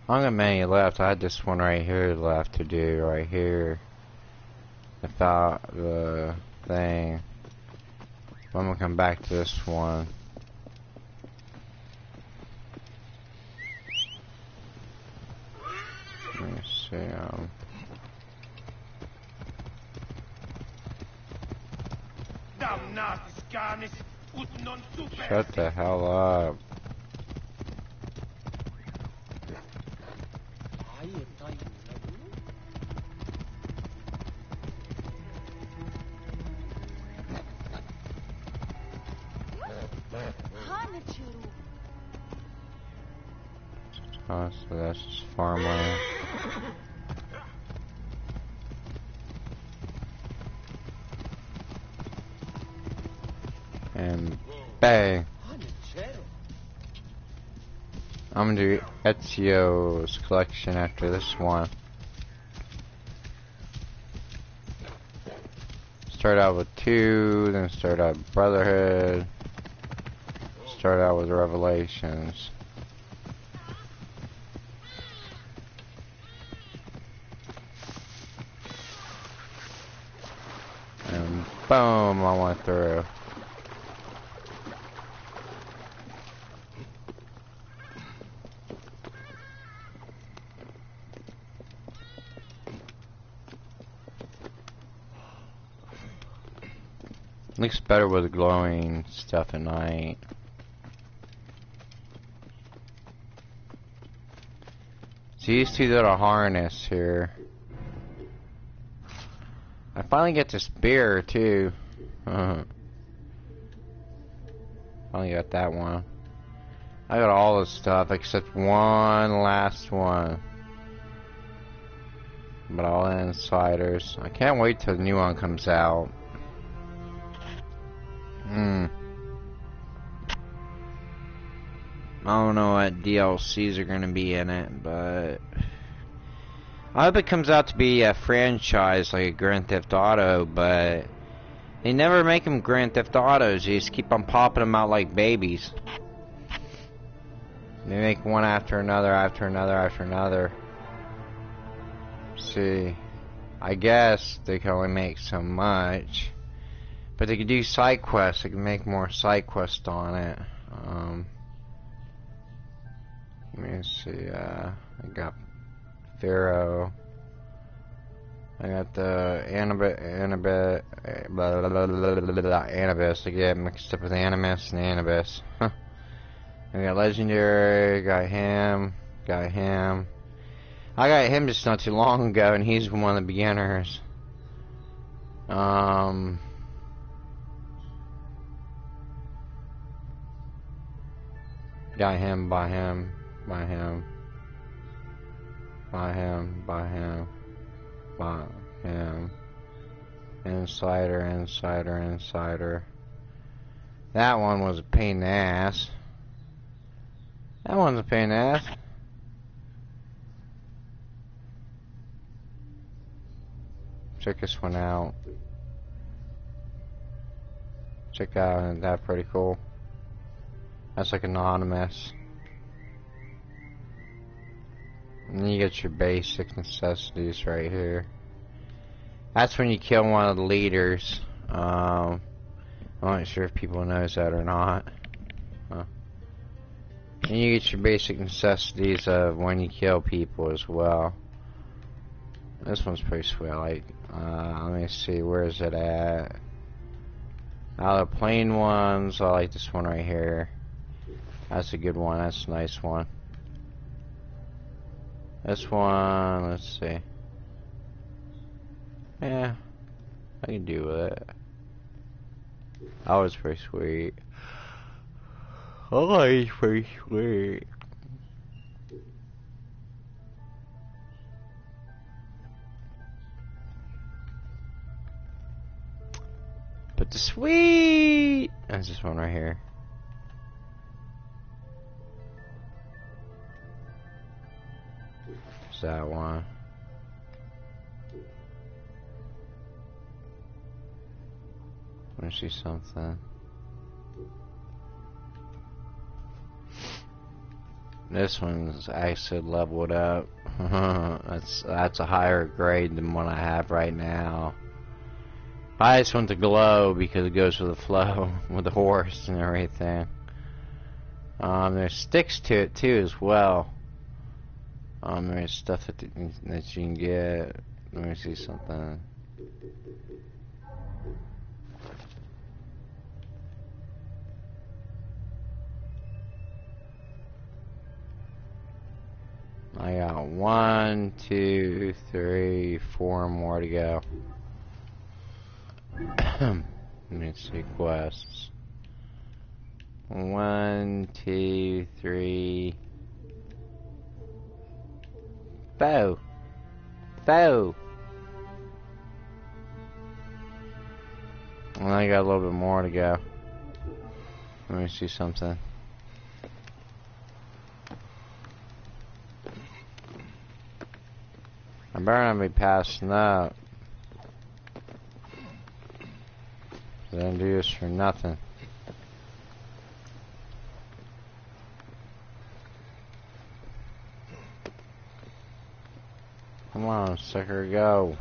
I don't got many left. I had this one right here left to do right here. Without the thing. I'm gonna come back to this one. Let me see. Shut the hell up. Oh, so that's just farmland. And bang. I'm gonna do Ezio's collection after this one. Start out with 2, then start out with Brotherhood. Start out with Revelations. And boom, I went through. Looks better with glowing stuff at night. So these two little harness here. I finally get this spear too. Finally got that one. I got all this stuff except one last one. But all insiders. I can't wait till the new one comes out. I don't know what DLCs are gonna be in it, but I hope it comes out to be a franchise like a Grand Theft Auto, but they never make them Grand Theft Autos. They just keep on popping them out like babies. They make one after another, after another, after another. See, I guess they can only make so much, but they could do side quests. They can make more side quests on it. Let me see. I got Pharaoh. I got the Anubis. I get mixed up with Animus and Anubis. I got Legendary. Got him. Got him. I got him just not too long ago, and he's one of the beginners. Got him, by him, by him, by him, by him, by him. Insider, insider, insider. That one was a pain in the ass. That one's a pain in the ass. Check this one out. Check out, isn't that pretty cool? That's like anonymous. And then you get your basic necessities right here. That's when you kill one of the leaders. I'm not sure if people knows that or not. And you get your basic necessities of when you kill people as well. This one's pretty sweet. Like, let me see, where is it at? Out of the plain ones, I like this one right here. That's a good one. That's a nice one. This one, let's see. Yeah, I can do with it. That was pretty sweet. Oh, it's pretty sweet. But the sweet. That's this one right here. There's that one. Let me see something. This one's actually leveled up. That's a higher grade than what I have right now. I just want to glow because it goes with the flow with the horse and everything. There's sticks to it too as well. There's stuff that you can get. Let me see something. I got 1, 2, 3, 4 more to go. Let me see quests. 1, 2, 3. Foe. Foe. And I got a little bit more to go. Let me see something. I better not be passing up. I didn't do this for nothing. Come on, sucker, go.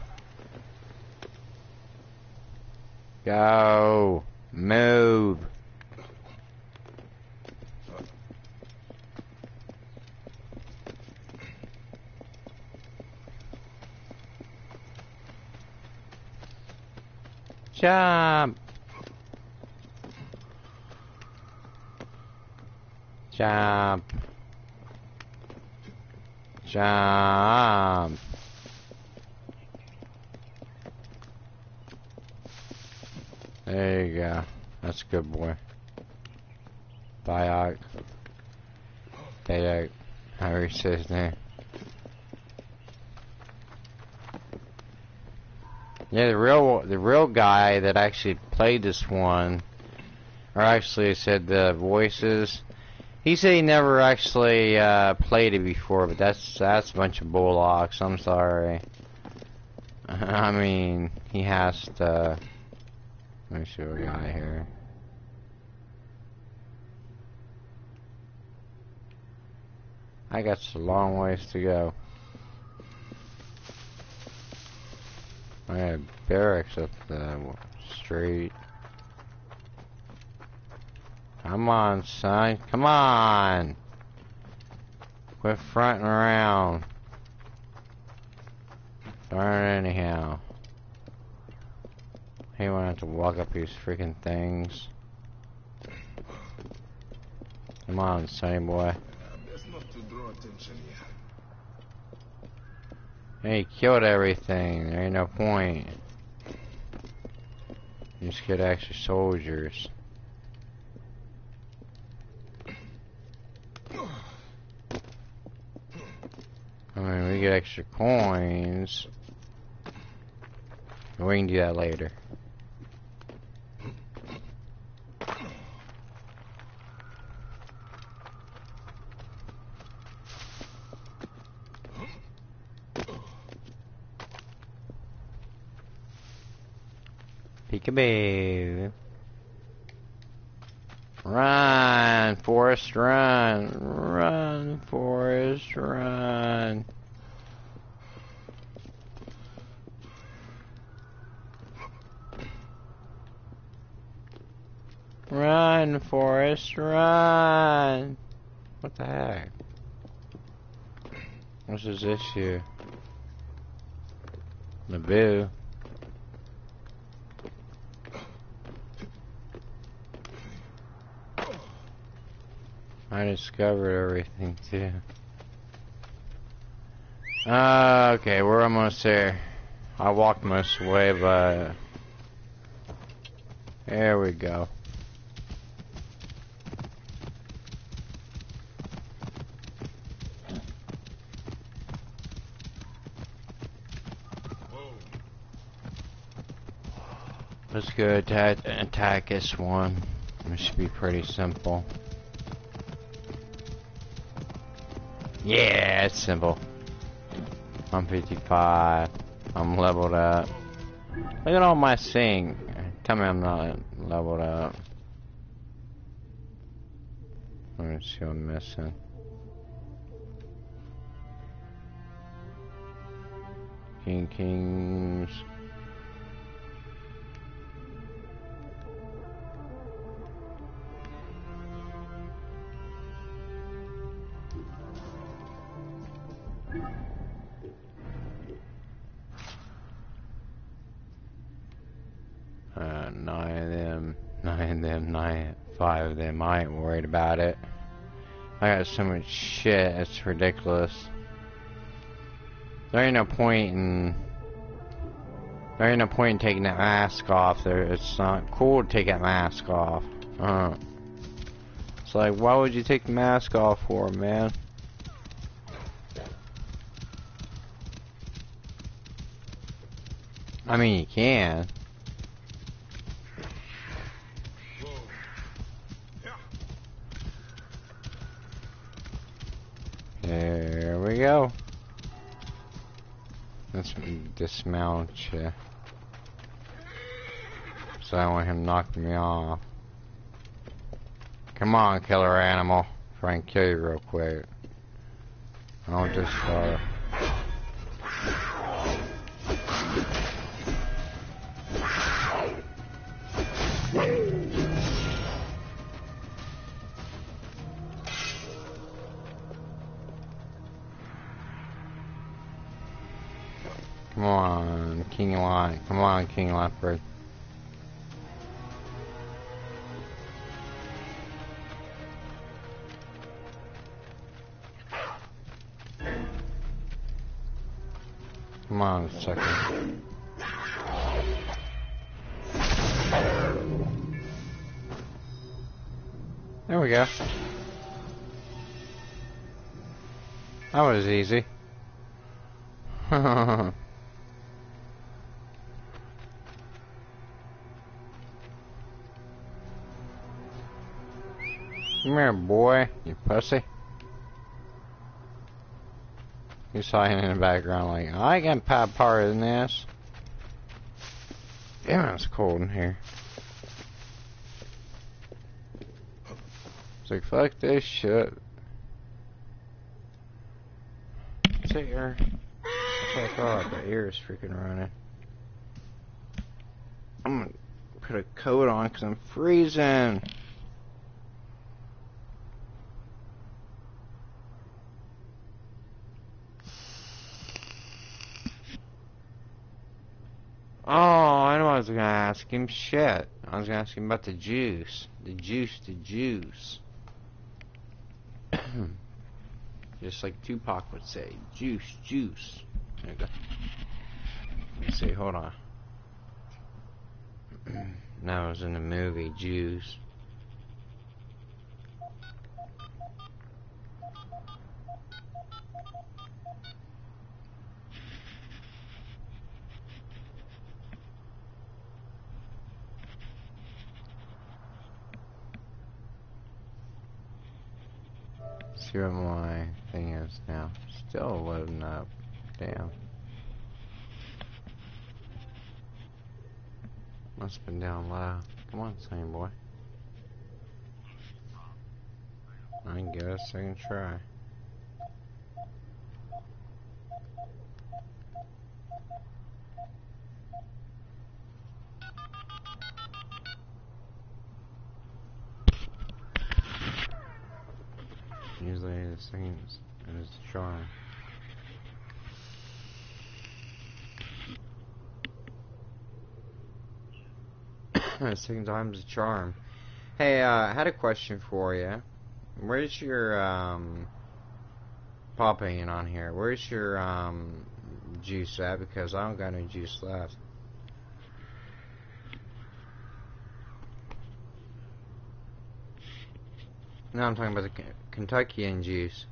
Go. Move. Jump. Jump. Jump. There you go. That's a good boy. Bayok. Bayok. However he says his name. Yeah, the real guy that actually played this one, or actually said the voices, he said he never actually played it before, but that's a bunch of bullocks. I'm sorry. I mean, he has to. Let me see what we got here. I got a long ways to go. I have barracks up the street. Come on, son. Come on. Quit fronting around. Darn anyhow. He won't have to walk up these freaking things. Come on, sonny boy. Best not to draw attention here. He killed everything. There ain't no point. You just get extra soldiers. I mean, we get extra coins. We can do that later. Peekaboo. Run, Forrest, run. Run, Forrest, run. Run, Forrest, run. What the heck? What's his issue? Naboo. I discovered everything too. Okay, we're almost there. I walked most of the way, but there we go. Let's go attack this one. It should be pretty simple. Yeah, it's simple. I'm 55. I'm leveled up. Look at all my sing. Tell me I'm not leveled up. Let me see what I'm missing. Kings. Five of them. I ain't worried about it. I got so much shit, it's ridiculous. There ain't no point in taking that mask off. It's not cool to take that mask off. It's like, why would you take the mask off for, man? I mean, you can. There we go. Let's dismount you. So I don't want him knocking me off. Come on, killer animal. Try and kill you real quick. I don't just start. Come on, King Lion. Come on, King Leopard. Come on, second. There we go. That was easy. Come here, boy, you pussy. He's hiding in the background like, I can pop part in this. Damn, it's cold in here. It's like, fuck this shit. It's here. Oh god, the air is freaking running. I'm gonna put a coat on because I'm freezing. Oh, I know I was gonna ask him. Shit. I was gonna ask him about the juice. The juice. Just like Tupac would say. Juice. There you go. Let me see, hold on. No, it was in the movie, Juice. See what my thing is now. Still loading up. Damn. Must have been down low. Come on, Sunny boy. I can give it a second try. Usually the second is the charm. Second time's a charm. Hey, I had a question for you. Where's your popping on here? Where's your juice at? Because I don't got any juice left. No, I'm talking about the Kentuckian juice.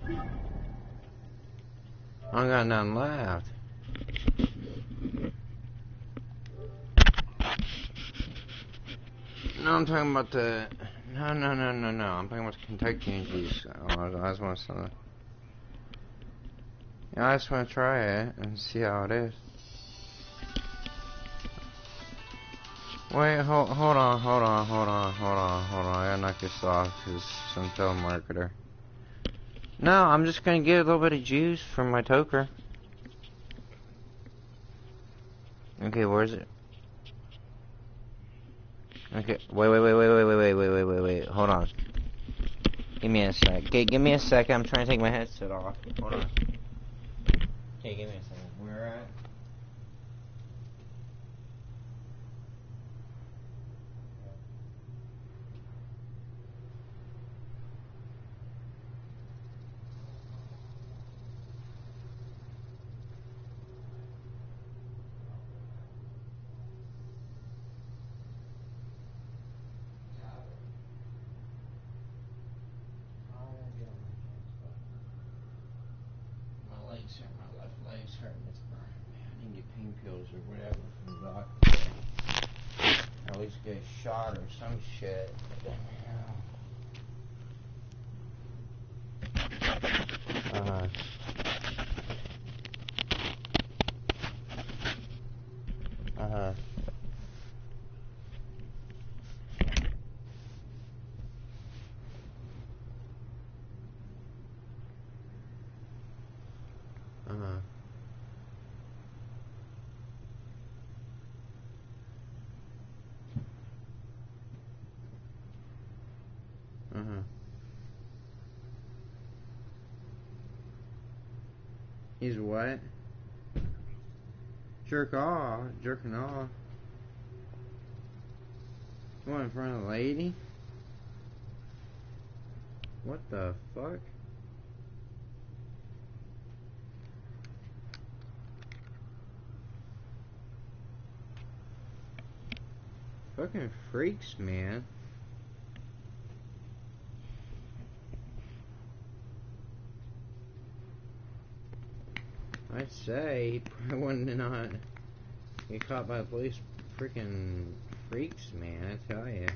I don't got none left. No, I'm talking about the... No. I'm talking about the Kentuckian juice. I just want to... Yeah, I just want to try it and see how it is. Wait, hold on. I gotta knock this off because some telemarketer. No, I'm just gonna get a little bit of juice from my toker. Okay, where is it? Okay, wait. Hold on. Give me a sec. Okay, give me a second. I'm trying to take my headset off. Hold on. Okay, give me a second. Where at? My legs hurt. My left leg's hurting. It's burning, man. I need to get pain pills or whatever from the doctor. Or at least get a shot or some shit. Uh-huh. Uh-huh. Uh-huh. Uh-huh. He's what? Jerking off. What, in front of the lady? What the fuck? Fucking freaks, man. I'd say he probably wouldn't not get caught by the police. Freaking freaks, man, I tell ya.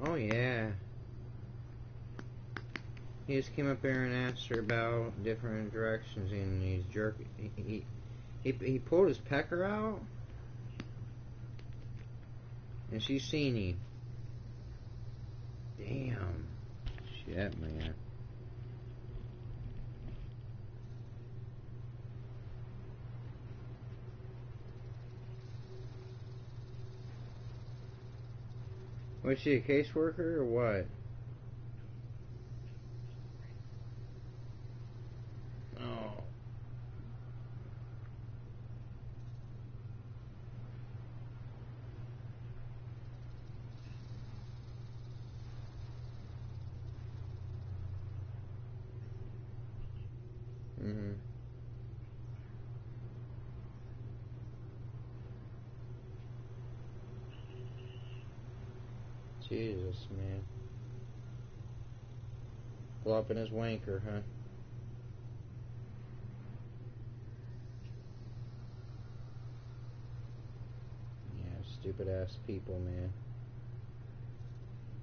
Oh yeah. He just came up there and asked her about different directions, and he's jerking. He pulled his pecker out, and she's seen him. Damn. Shit, man. Was she a caseworker or what? Oh. Mm-hmm. Jesus, man. Flopping his wanker, huh? Yeah, stupid ass people, man.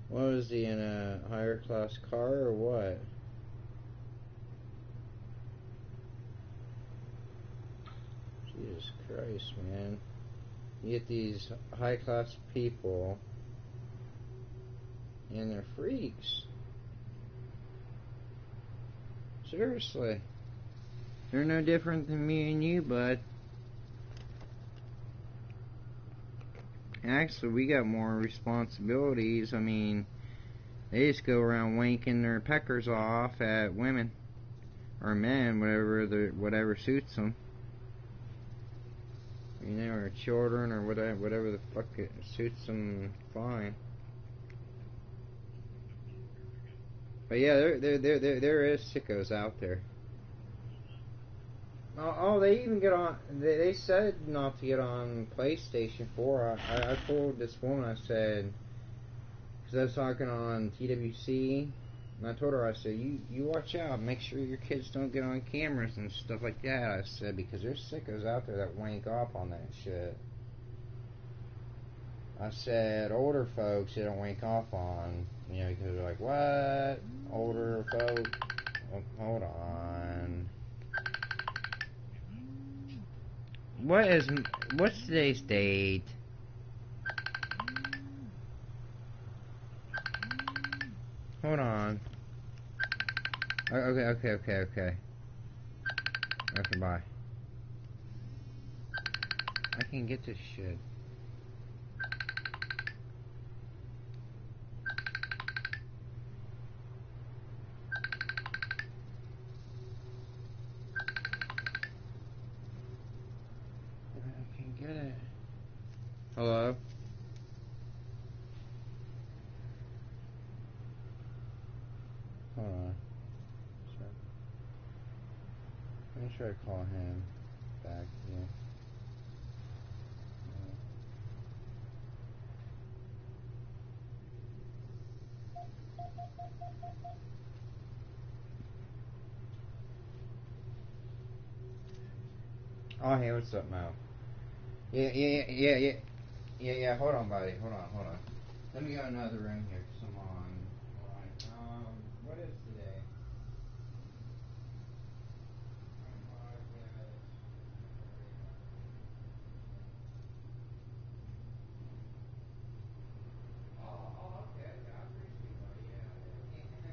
What was he, in a higher class car or what? Jesus Christ, man. You get these high class people and they're freaks. Seriously. They're no different than me and you, bud. Actually, we got more responsibilities. I mean, they just go around wanking their peckers off at women or men, whatever suits them. You know, or children or whatever the fuck it suits them. Fine. But yeah, there is sickos out there. Oh, they even get on. They said not to get on PlayStation 4. I told this woman, I said, because I was talking on TWC, and I told her, I said, you watch out, make sure your kids don't get on cameras and stuff like that. I said, because there's sickos out there that wank off on that shit. I said, older folks, they don't wank off on, you know, because they're like, what? Older folks? Oh, hold on. What's today's date? Hold on. Okay. Okay, bye. I can get this shit. I can get it. Hello? Hold on. Let me try to call him back here. Oh, hey, what's up, Mo? Yeah, hold on, buddy. Hold on. Let me go in another room here, because I'm on. Alright, what is today? Oh, okay, I appreciate it, buddy. Yeah. Okay,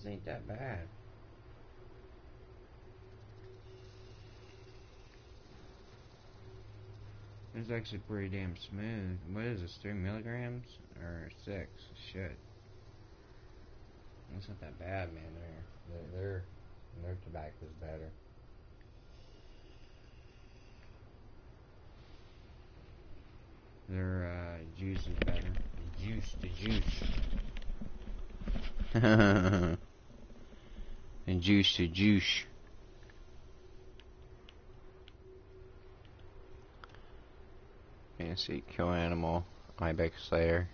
ain't that bad. It's actually pretty damn smooth. What is this, 3 milligrams? Or 6? Shit. It's not that bad, man. Their tobacco's better. Their juice is better. The juice. And juice. Fancy kill animal. Ibex Slayer.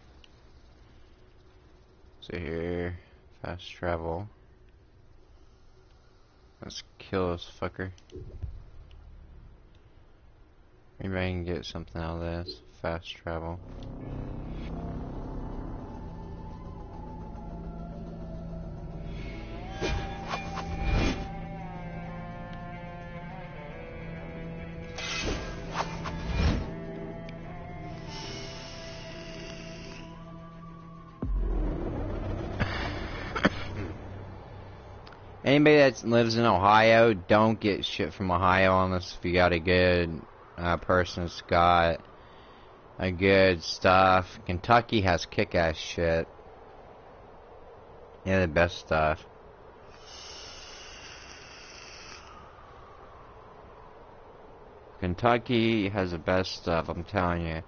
So here, fast travel. Let's kill this fucker. Maybe I can get something out of this. Fast travel. Anybody that lives in Ohio, don't get shit from Ohio unless if you got a good person that's got a good stuff. Kentucky has kick-ass shit. Yeah, the best stuff. Kentucky has the best stuff, I'm telling you.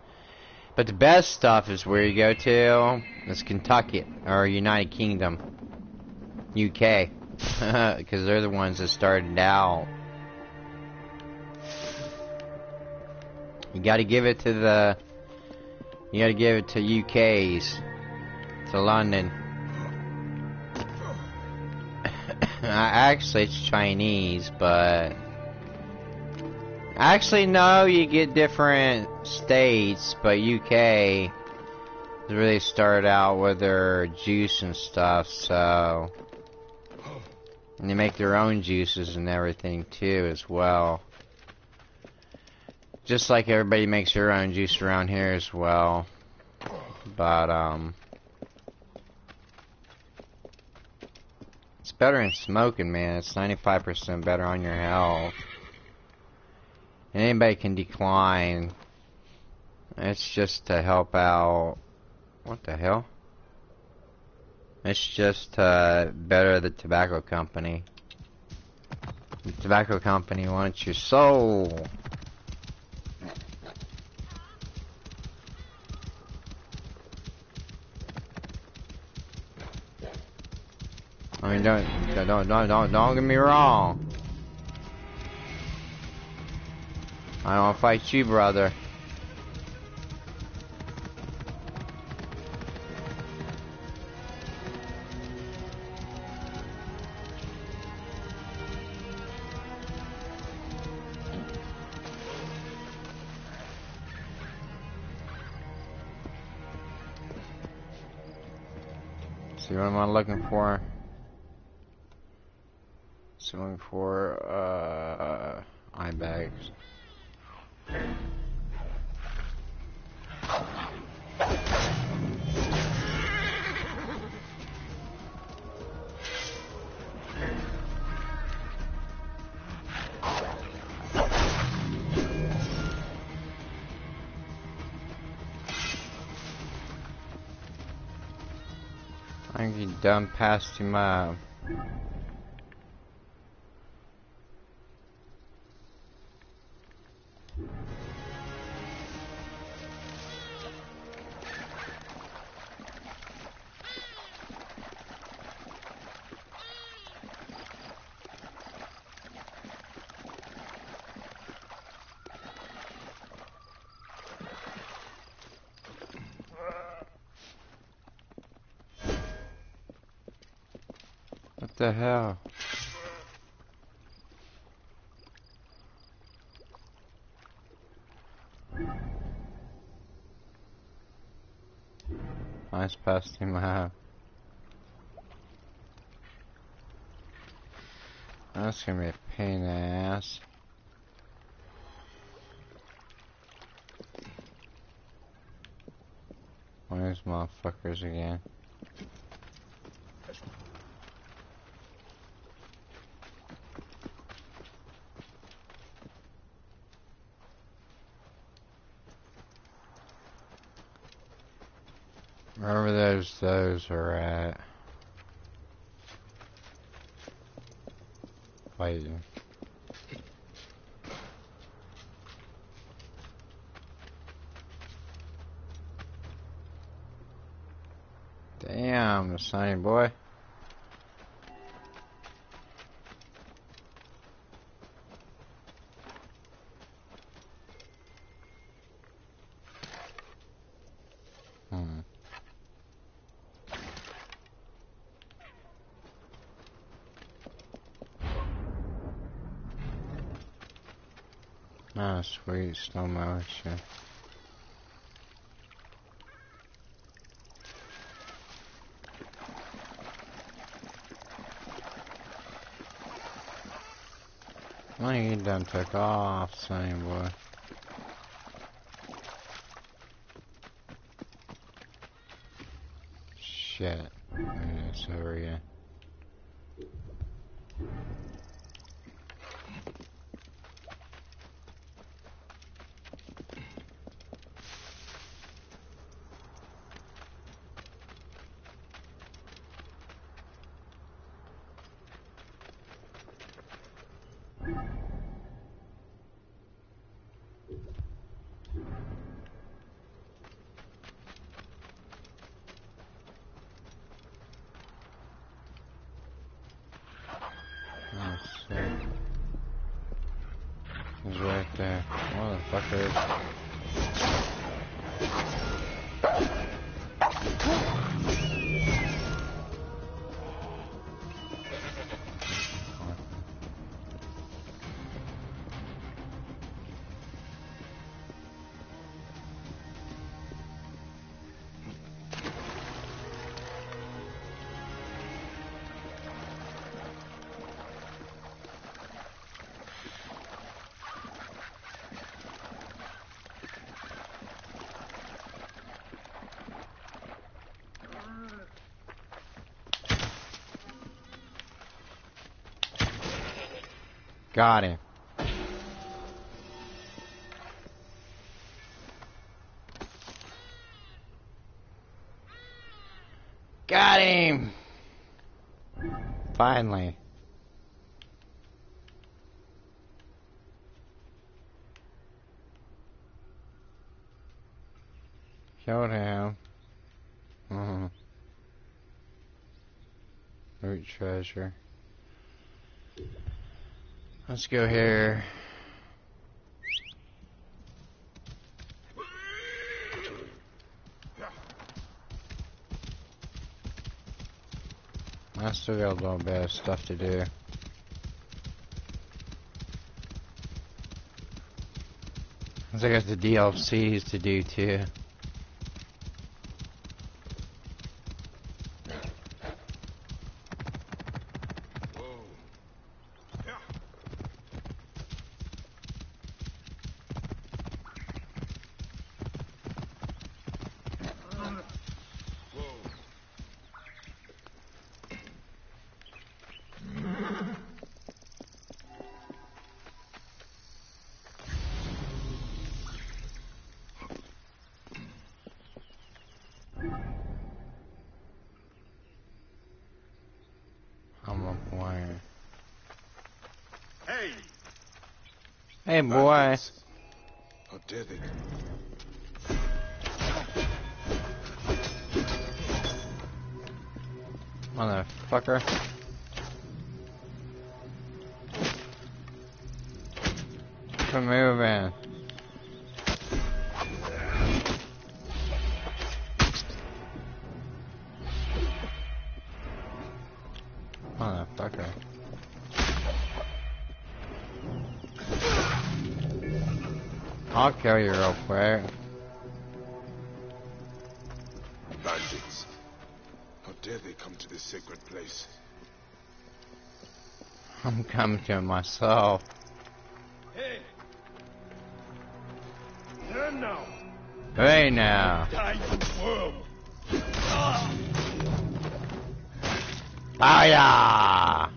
But the best stuff is where you go to. It's Kentucky, or United Kingdom. UK. Because they're the ones that started out. You gotta give it to the... You gotta give it to UK's. To London. Actually, it's Chinese, but... Actually, no, you get different states, but UK... really started out with their juice and stuff, so... And they make their own juices and everything too as well. Just like everybody makes their own juice around here as well. But it's better than smoking, man. It's 95% better on your health. And anybody can decline. It's just to help out. What the hell? It's just to better the tobacco company. The tobacco company wants your soul. I mean, don't get me wrong. I don't fight you, brother. See what am I looking for? So looking for eye bags. I think you done past him up. What the hell? I just passed him out. That's gonna be a pain in the ass. One of these motherfuckers again. Wherever those are at. Fighting. Damn, the sunny boy. Oh, sweet, slow motion. Well, you done took off, sonny boy. Shit. Maybe it's over here. Oh, shit. He's right there. Motherfucker. Got him. Got him! Finally. Killed him. Root treasure. Let's go here. I still got a little bit of stuff to do. I got the DLCs to do too. Hey, boy. Alantis. How dare they? Motherfucker. Quit moving. Motherfucker. I'll kill you real quick. Bandits. How dare they come to this sacred place? I'm coming to it myself. Hey! Here now! Hey now. Die, you worm! Fire!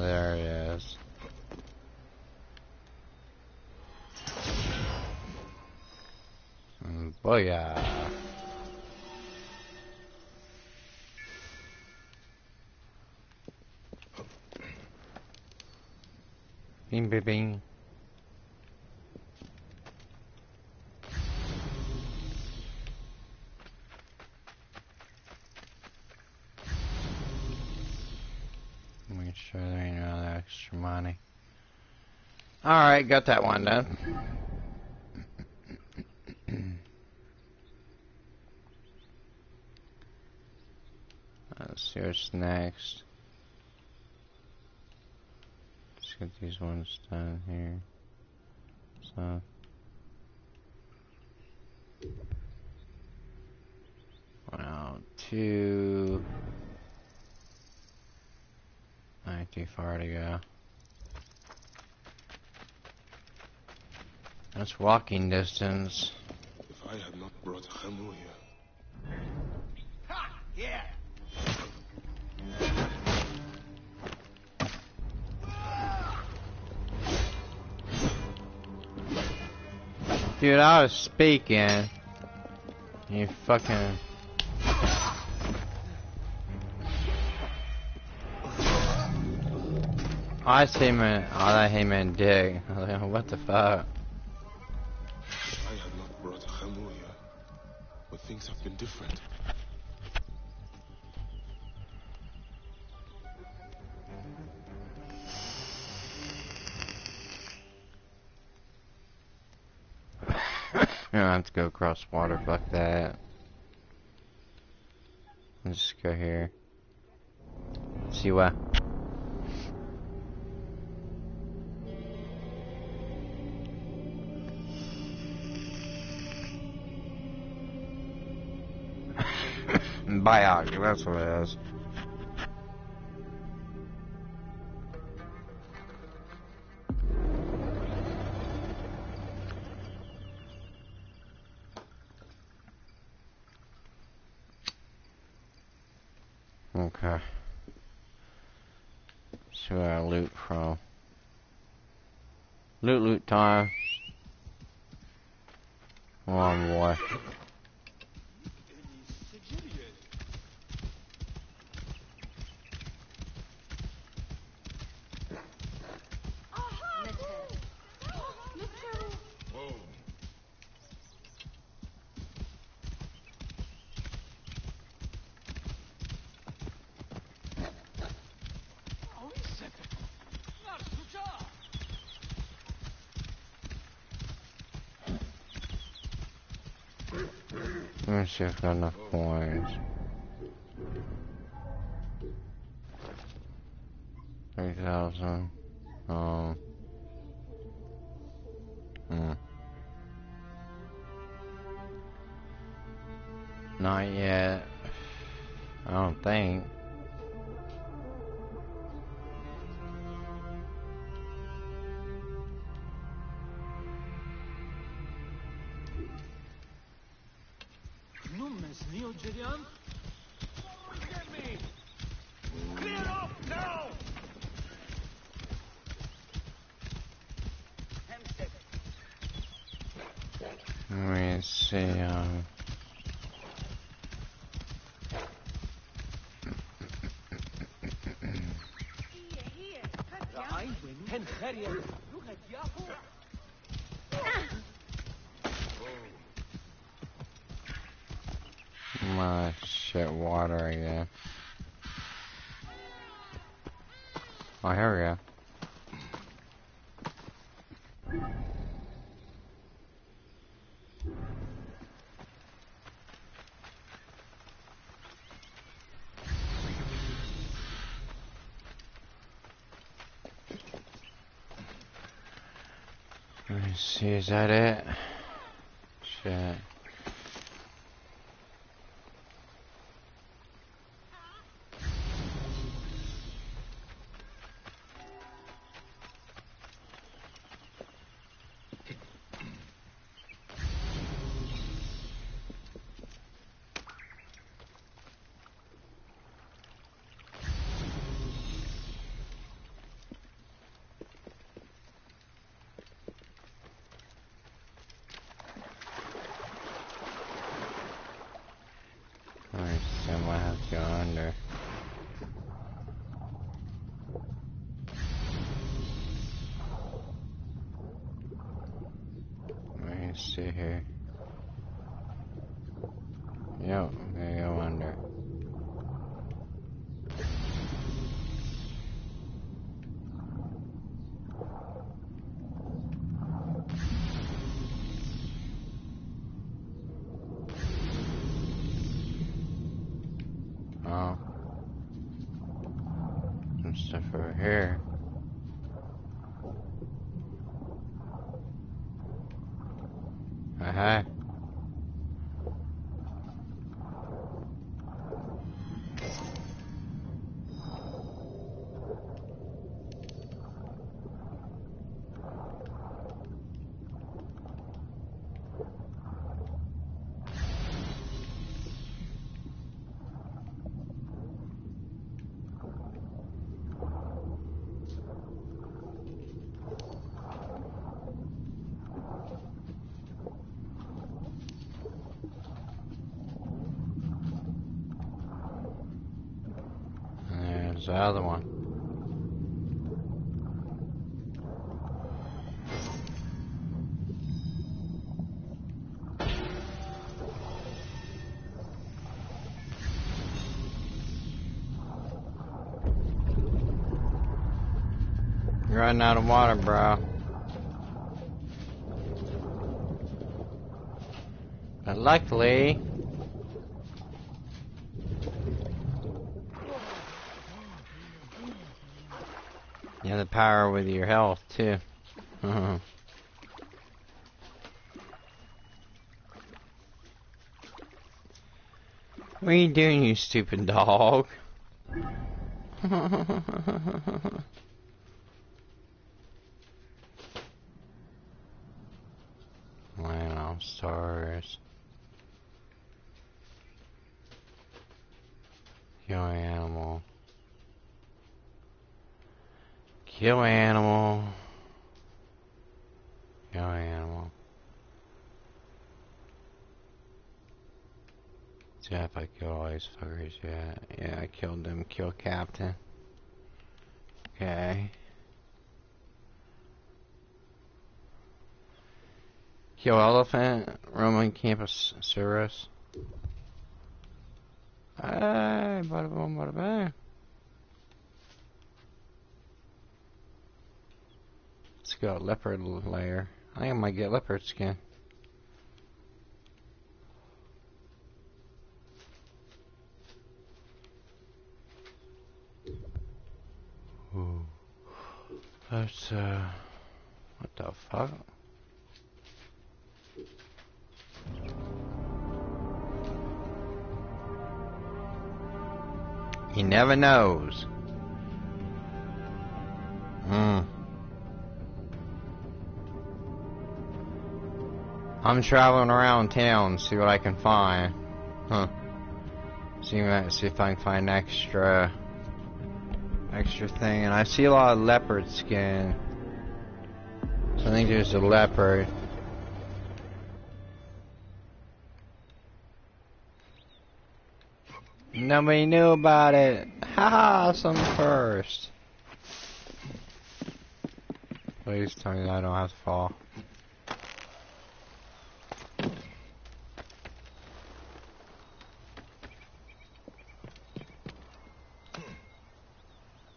Oh, there it is. Booyah. Bing, bing, bing. Make sure there ain't no other extra money. Alright, got that one done. Let's see what's next. Let's get these ones done here. So. Well, two. Not too far to go. That's walking distance. If I had not brought Hamu here. Ha! Yeah! Dude, I was speaking. You fucking. I see man. Oh, that he meant dig. I was like, what the fuck? If I had not brought Hamu here, would things have been different? I have to go across water. Fuck that. Let's just go here. See what? Biog, that's what it is. Okay. See where I loot from. Loot time. Come on, boy. Let me see if I got enough coins. 3,000. Not yet. I don't think. Get me! Clear up now! Let me see, my shit water again. Oh, here we go. Let me see, is that it? Shit. see here. Yep, I'm gonna go under. Oh. Some stuff over here. Uh-huh. There's the other one. You're running out of water, bro. But luckily, you have the power with your health, too. What are you doing, you stupid dog? Wow, stars. Kill animal. Kill animal. Kill animal. See if I kill all these fuckers yet. Yeah, I killed them. Kill captain. Okay. Kill elephant. Roman campus cirrus. Hey, bada boom, bada bang. Let's go leopard layer. I think I might get leopard skin. Ooh. That's what the fuck? He never knows. I'm traveling around town, see what I can find. Huh. See if I can find extra thing. And I see a lot of leopard skin. So I think there's a leopard. Nobody knew about it. Haha, some first. Please tell me that I don't have to fall.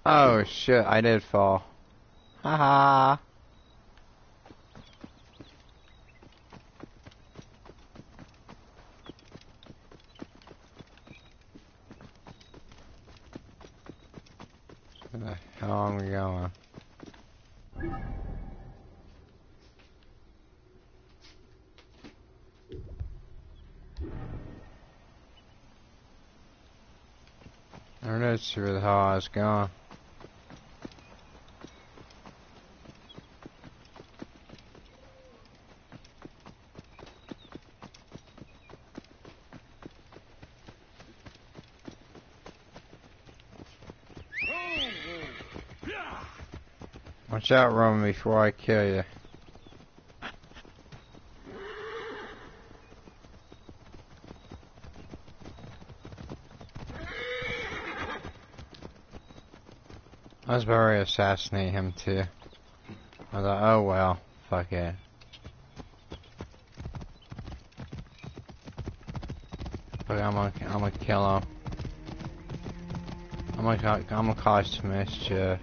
Oh shit, I did fall. Haha. Where the hell am I going? I don't know where the hell I was going. Watch out, Roman, before I kill you. I was about to assassinate him too. I thought, oh well, fuck it. Fuck, I'm gonna kill him. I'm gonna cause some mischief.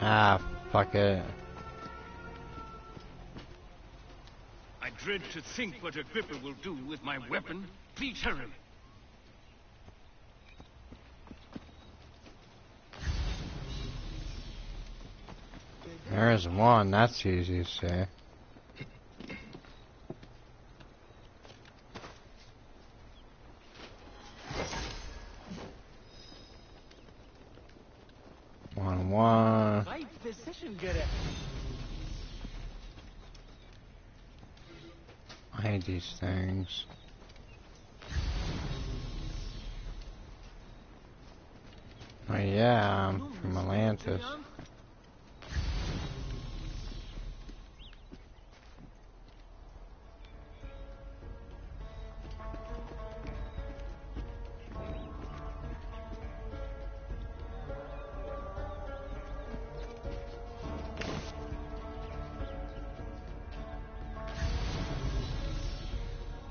Ah, fuck it. I dread to think what Agrippa will do with my weapon. Please hurry. There's one, that's easy to say. One. Right decision, Gerrit. I hate these things. Oh yeah, I'm from Alantis.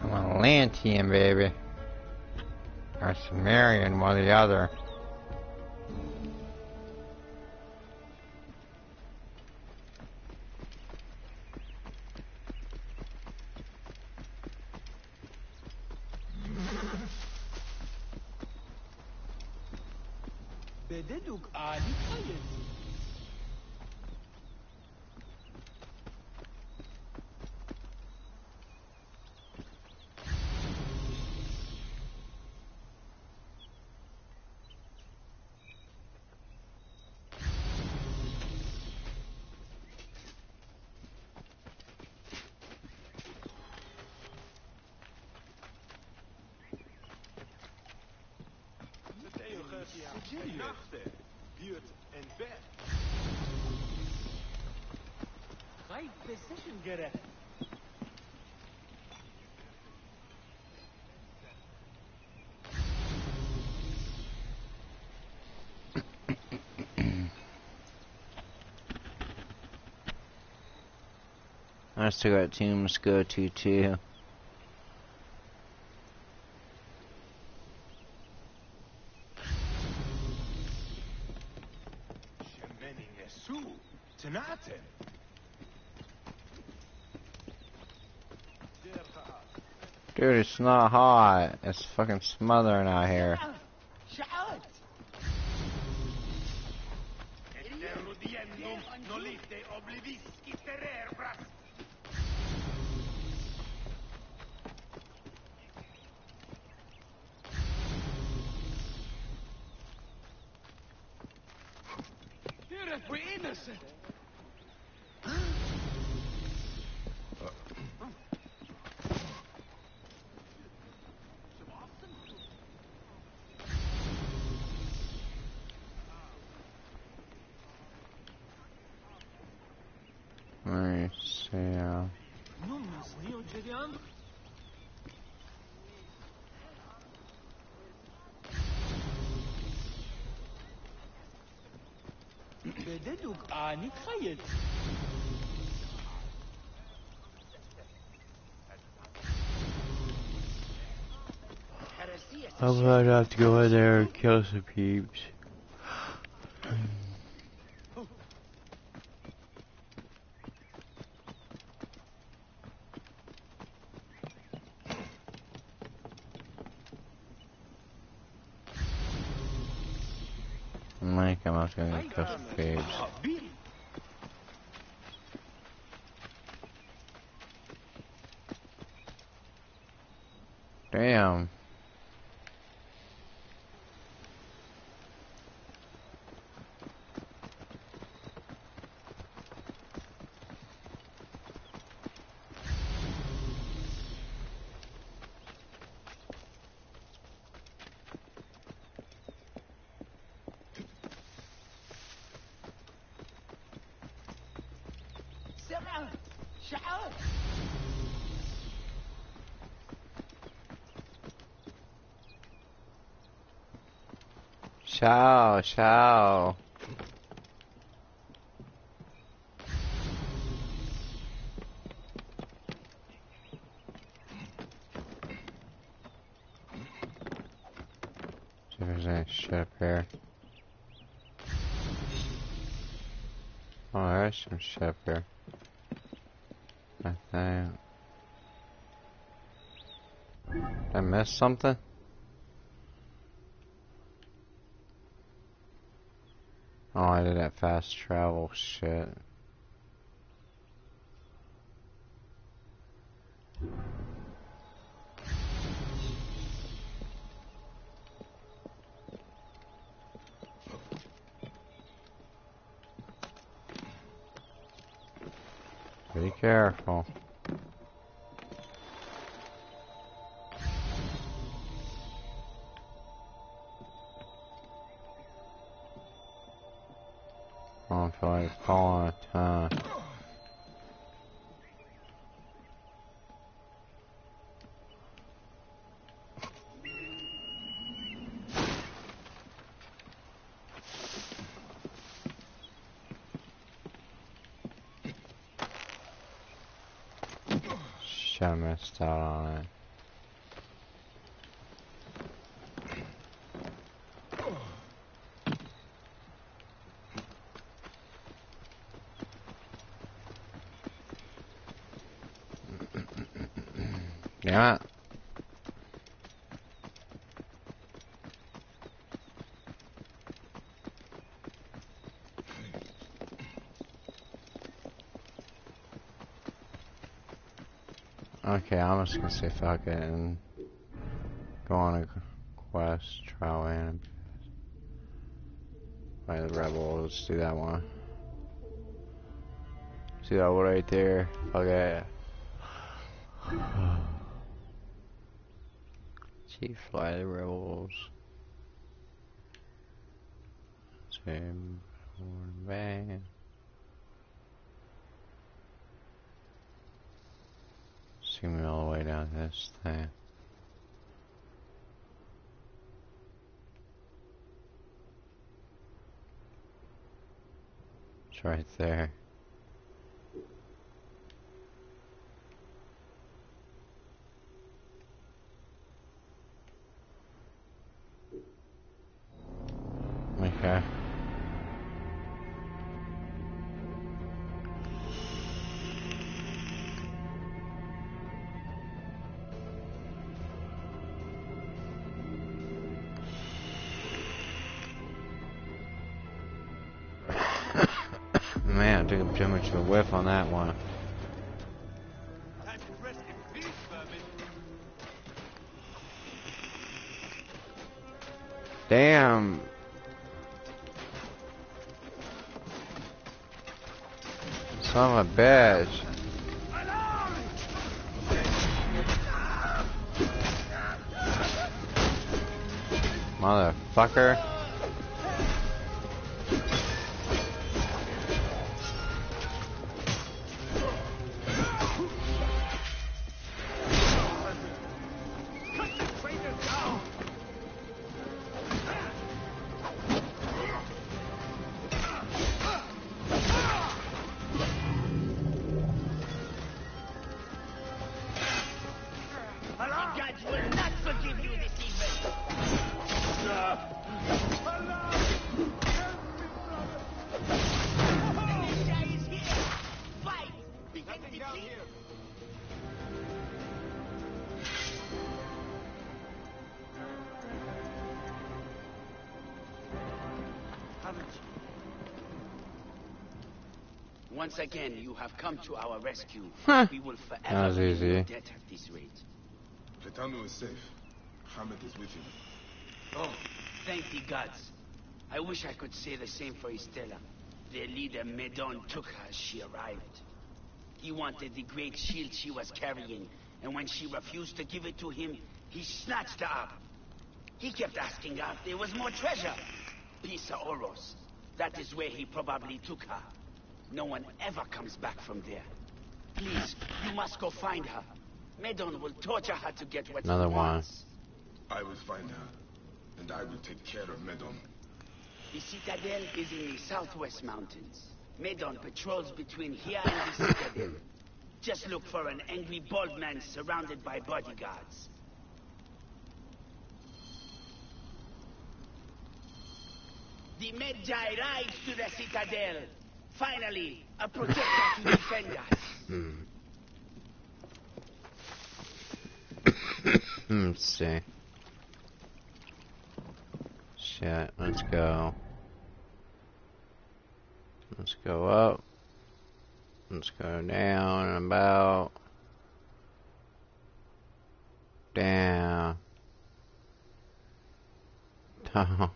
I'm Atlantean, baby. Or Sumerian, one or the other. Bededuk Ali Kayet. Right decision, Gerrit. I still got tombs to go to too. Dude, it's not hot. It's fucking smothering out here. Gerrit, we're innocent. Let me see. Bededuk Ali Kayet. I'm gonna have to go in there and kill some peeps. Mike, I'm not gonna kill some peeps. Damn. Ciao, ciao. See if there's any shit up here. Oh, there's some shit up here. I think. Did I miss something? Oh, I did that fast travel shit. Be careful. I don't feel like falling a ton. Shit, I missed out on it. Damn it. Okay, I'm just gonna say fuck it and go on a quest, trial and by the rebel. Let's do that one. See that one right there? Okay. Chief fly the rebels. Same bang. See me all the way down this thing. It's right there. Okay. Man, I took too much of a whiff on that one. Damn. Son of a bitch. Motherfucker. Once again, you have come to our rescue. Huh. We will That forever was be in easy. your debt at this rate. Letano is safe. Hammett is with him. Oh, thank the gods. I wish I could say the same for Estella. Their leader, Medon, took her as she arrived. He wanted the great shield she was carrying, and when she refused to give it to him, he snatched her up. He kept asking her if there was more treasure. Pisa Oros. That is where he probably took her. No one ever comes back from there. Please, you must go find her. Medon will torture her to get what Another he one. wants. I will find her, and I will take care of Medon. The citadel is in the southwest mountains. Medon patrols between here and the citadel. Just look for an angry bald man surrounded by bodyguards. The Magi rides to the Citadel. Finally, a protector to defend us. Let's see. Shit, let's go. Let's go up. Let's go down and about. Down. Down.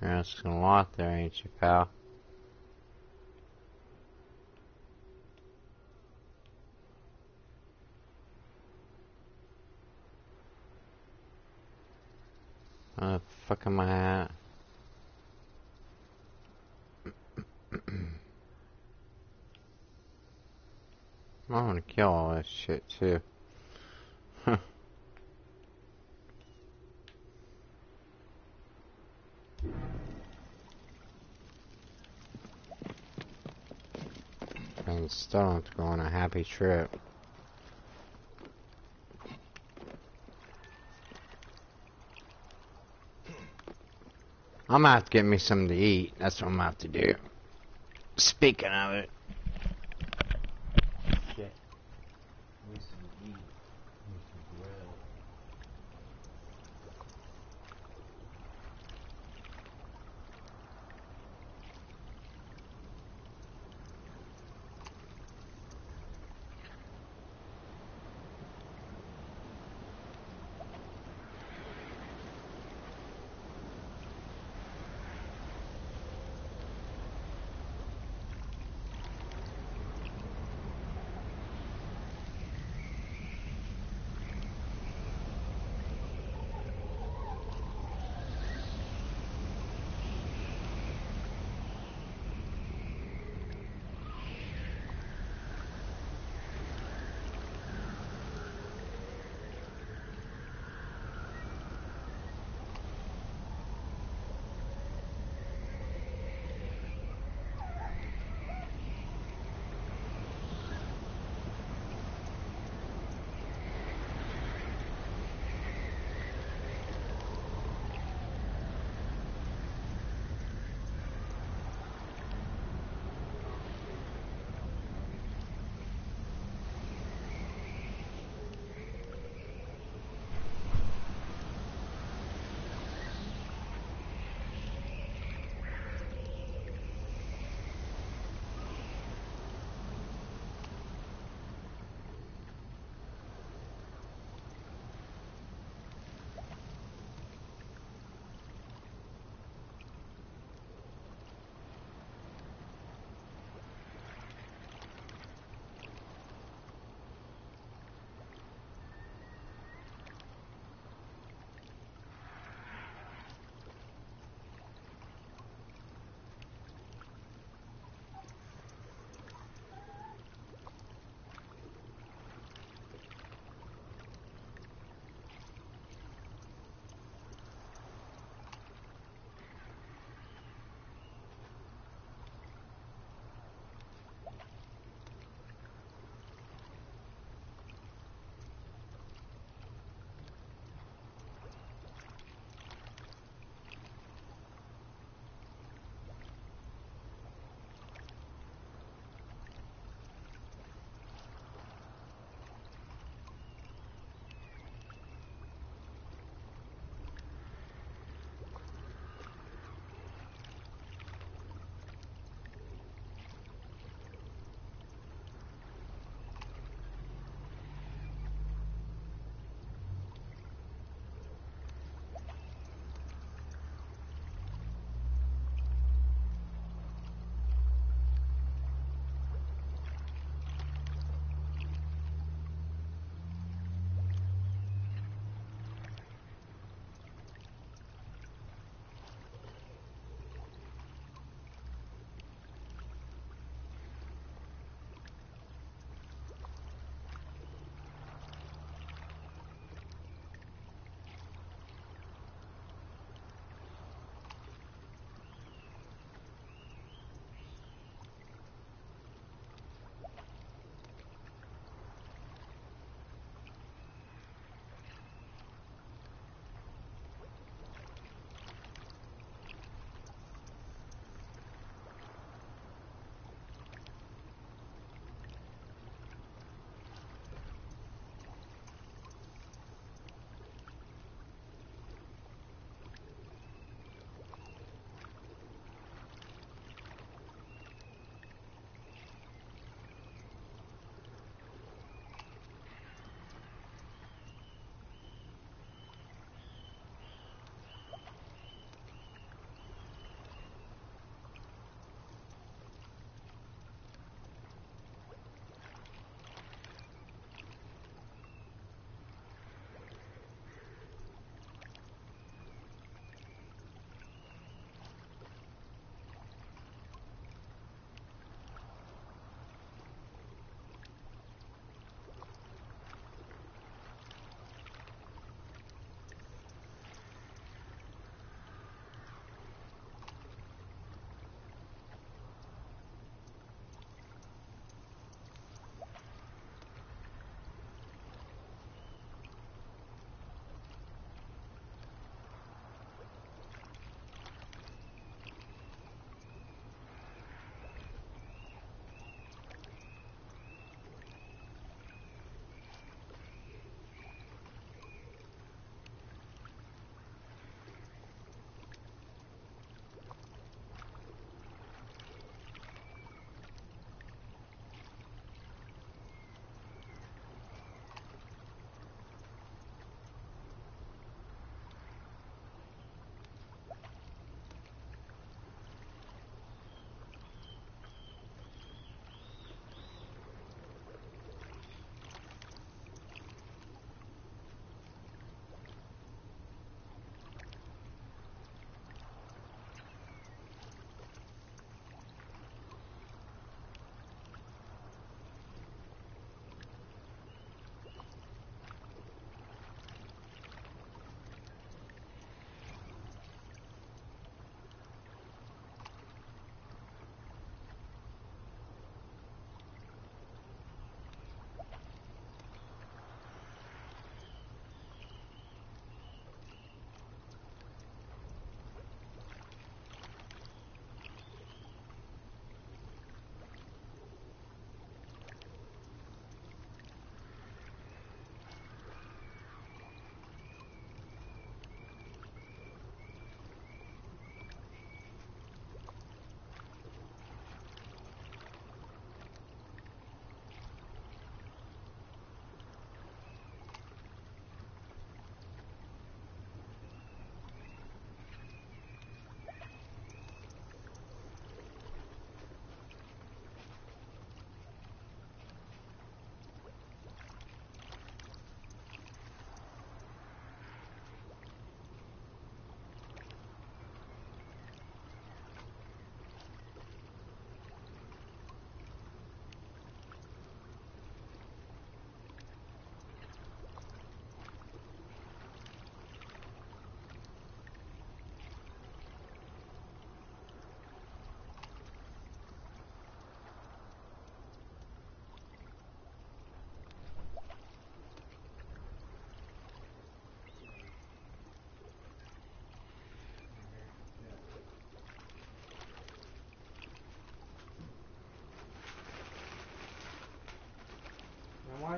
You're asking a lot there, ain't you, pal? Where the fuck am I at? I want to kill all this shit too. And still don't have to go on a happy trip. I'm gonna have to get me something to eat. That's what I'm gonna have to do. Speaking of it. Shit. Need some to eat. Need some grill.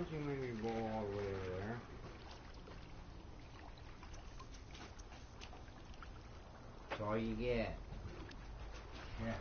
why'd you make me go all the way over there? That's all you get. Yeah.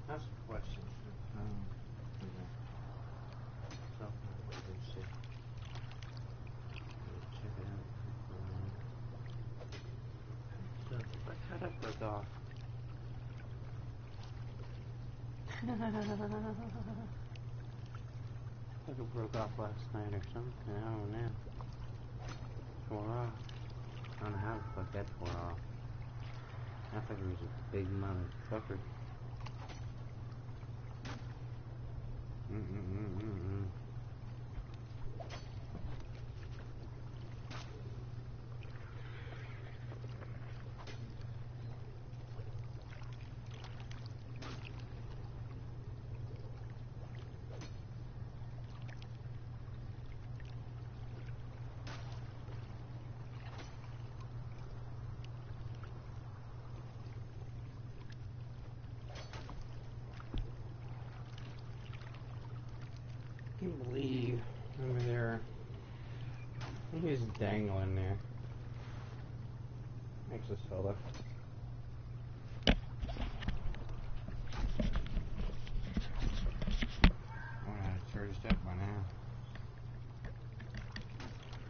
That's a question. Check it out. So, how that broke off? Like it broke off last night or something. I don't know. Tore off. I don't know how the fuck that tore off. I thought it was a big motherfucker. I can't believe over there. He was dangling there. Thanks, this fella. Oh, I charged up by now.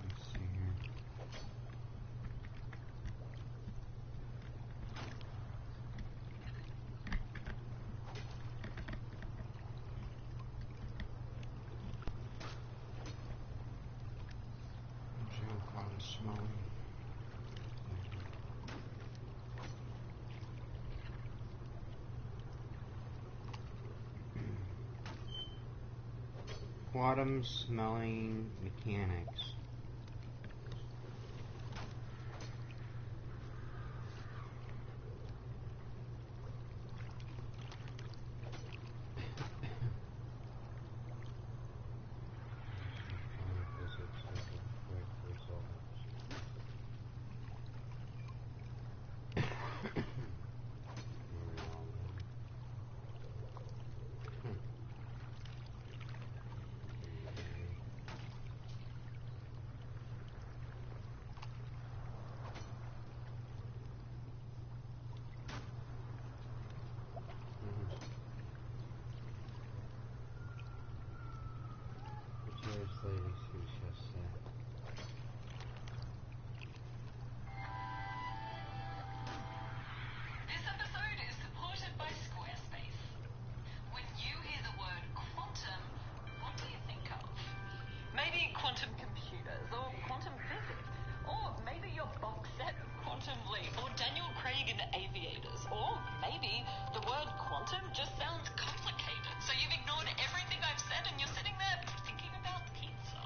Let's see here. Quantum smelling mechanics. This episode is supported by Squarespace. When you hear the word quantum, what do you think of? Maybe quantum computers, or quantum physics, or maybe your box set of Quantum Leap, or Daniel Craig in Aviators, or maybe the word quantum just sounds complicated, so you've ignored everything I've said and you're sitting there thinking about pizza.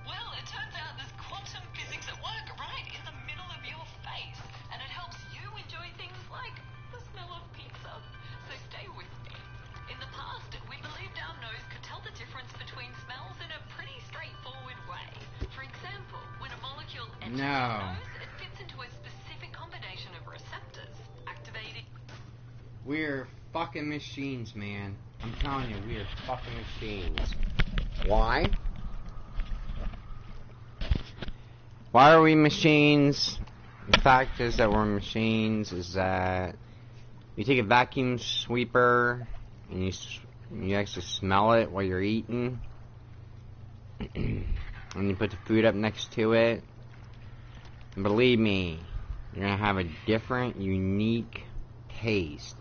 Well, it turns out there's quantum physics at work right in the middle of your face, and it helps you enjoy things like the smell of pizza. So stay with me. In the past, we believed our nose could tell the difference between smells in a pretty straightforward way. For example, when a molecule enters your nose, it fits into a specific combination of receptors, activating... We're fucking machines, man. I'm telling you, we are fucking machines. Why? Why are we machines? The fact is that we're machines is that you take a vacuum sweeper and you actually smell it while you're eating, and you put the food up next to it, and believe me, you're gonna have a different, unique taste.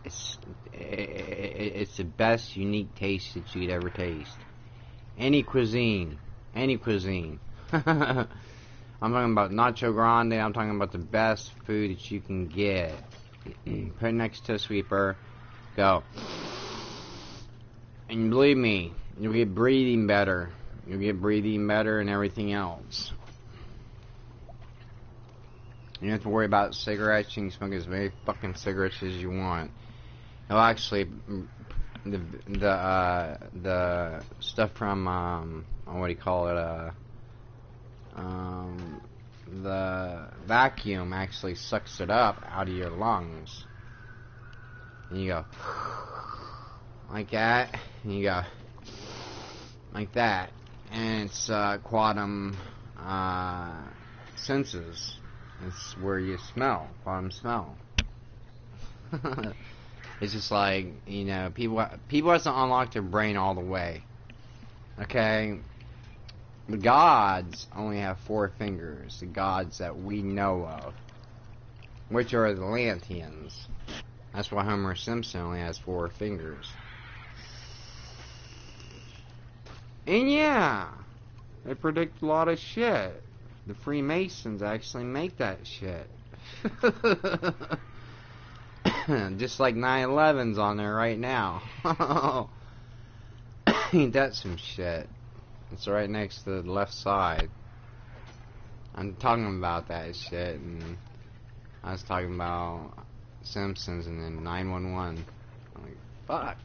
It's the best unique taste that you could ever taste. Any cuisine. I'm talking about Nacho Grande. I'm talking about the best food that you can get. Put it next to a sweeper. Go. And believe me, you'll get breathing better. You'll get breathing better and everything else. You don't have to worry about cigarettes. You can smoke as many fucking cigarettes as you want. Well, actually, the stuff from what do you call it? The vacuum actually sucks it up out of your lungs, and you go like that, and you go like that, and it's quantum senses. It's where you smell, quantum smell. It's just like, you know, people hasn't unlocked their brain all the way. Okay? The gods only have 4 fingers. The gods that we know of. Which are the Atlanteans. That's why Homer Simpson only has 4 fingers. And yeah, they predict a lot of shit. The Freemasons actually make that shit. Just like 9/11's on there right now. Ain't that some shit? It's right next to the left side. I'm talking about that shit, and I was talking about Simpsons and then 911. I'm like, fuck.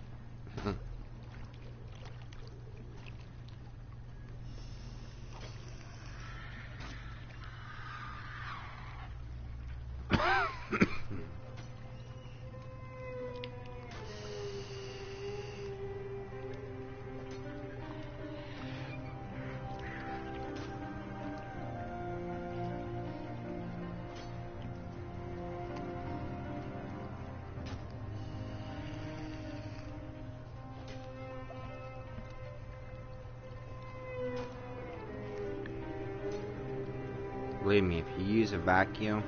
Believe me, if you use a vacuum,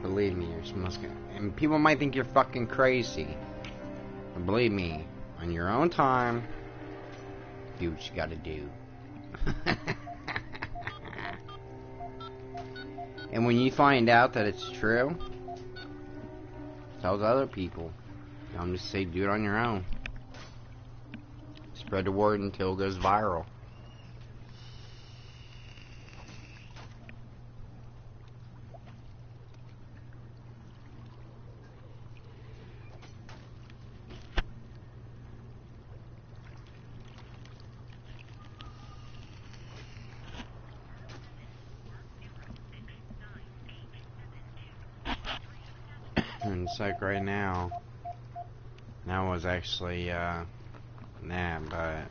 believe me, your smell's gonna... And people might think you're fucking crazy. But believe me, on your own time, do what you gotta do. And when you find out that it's true, tell the other people. I'm just say do it on your own. Spread the word until it goes viral. And it's like right now, that was actually, nah, but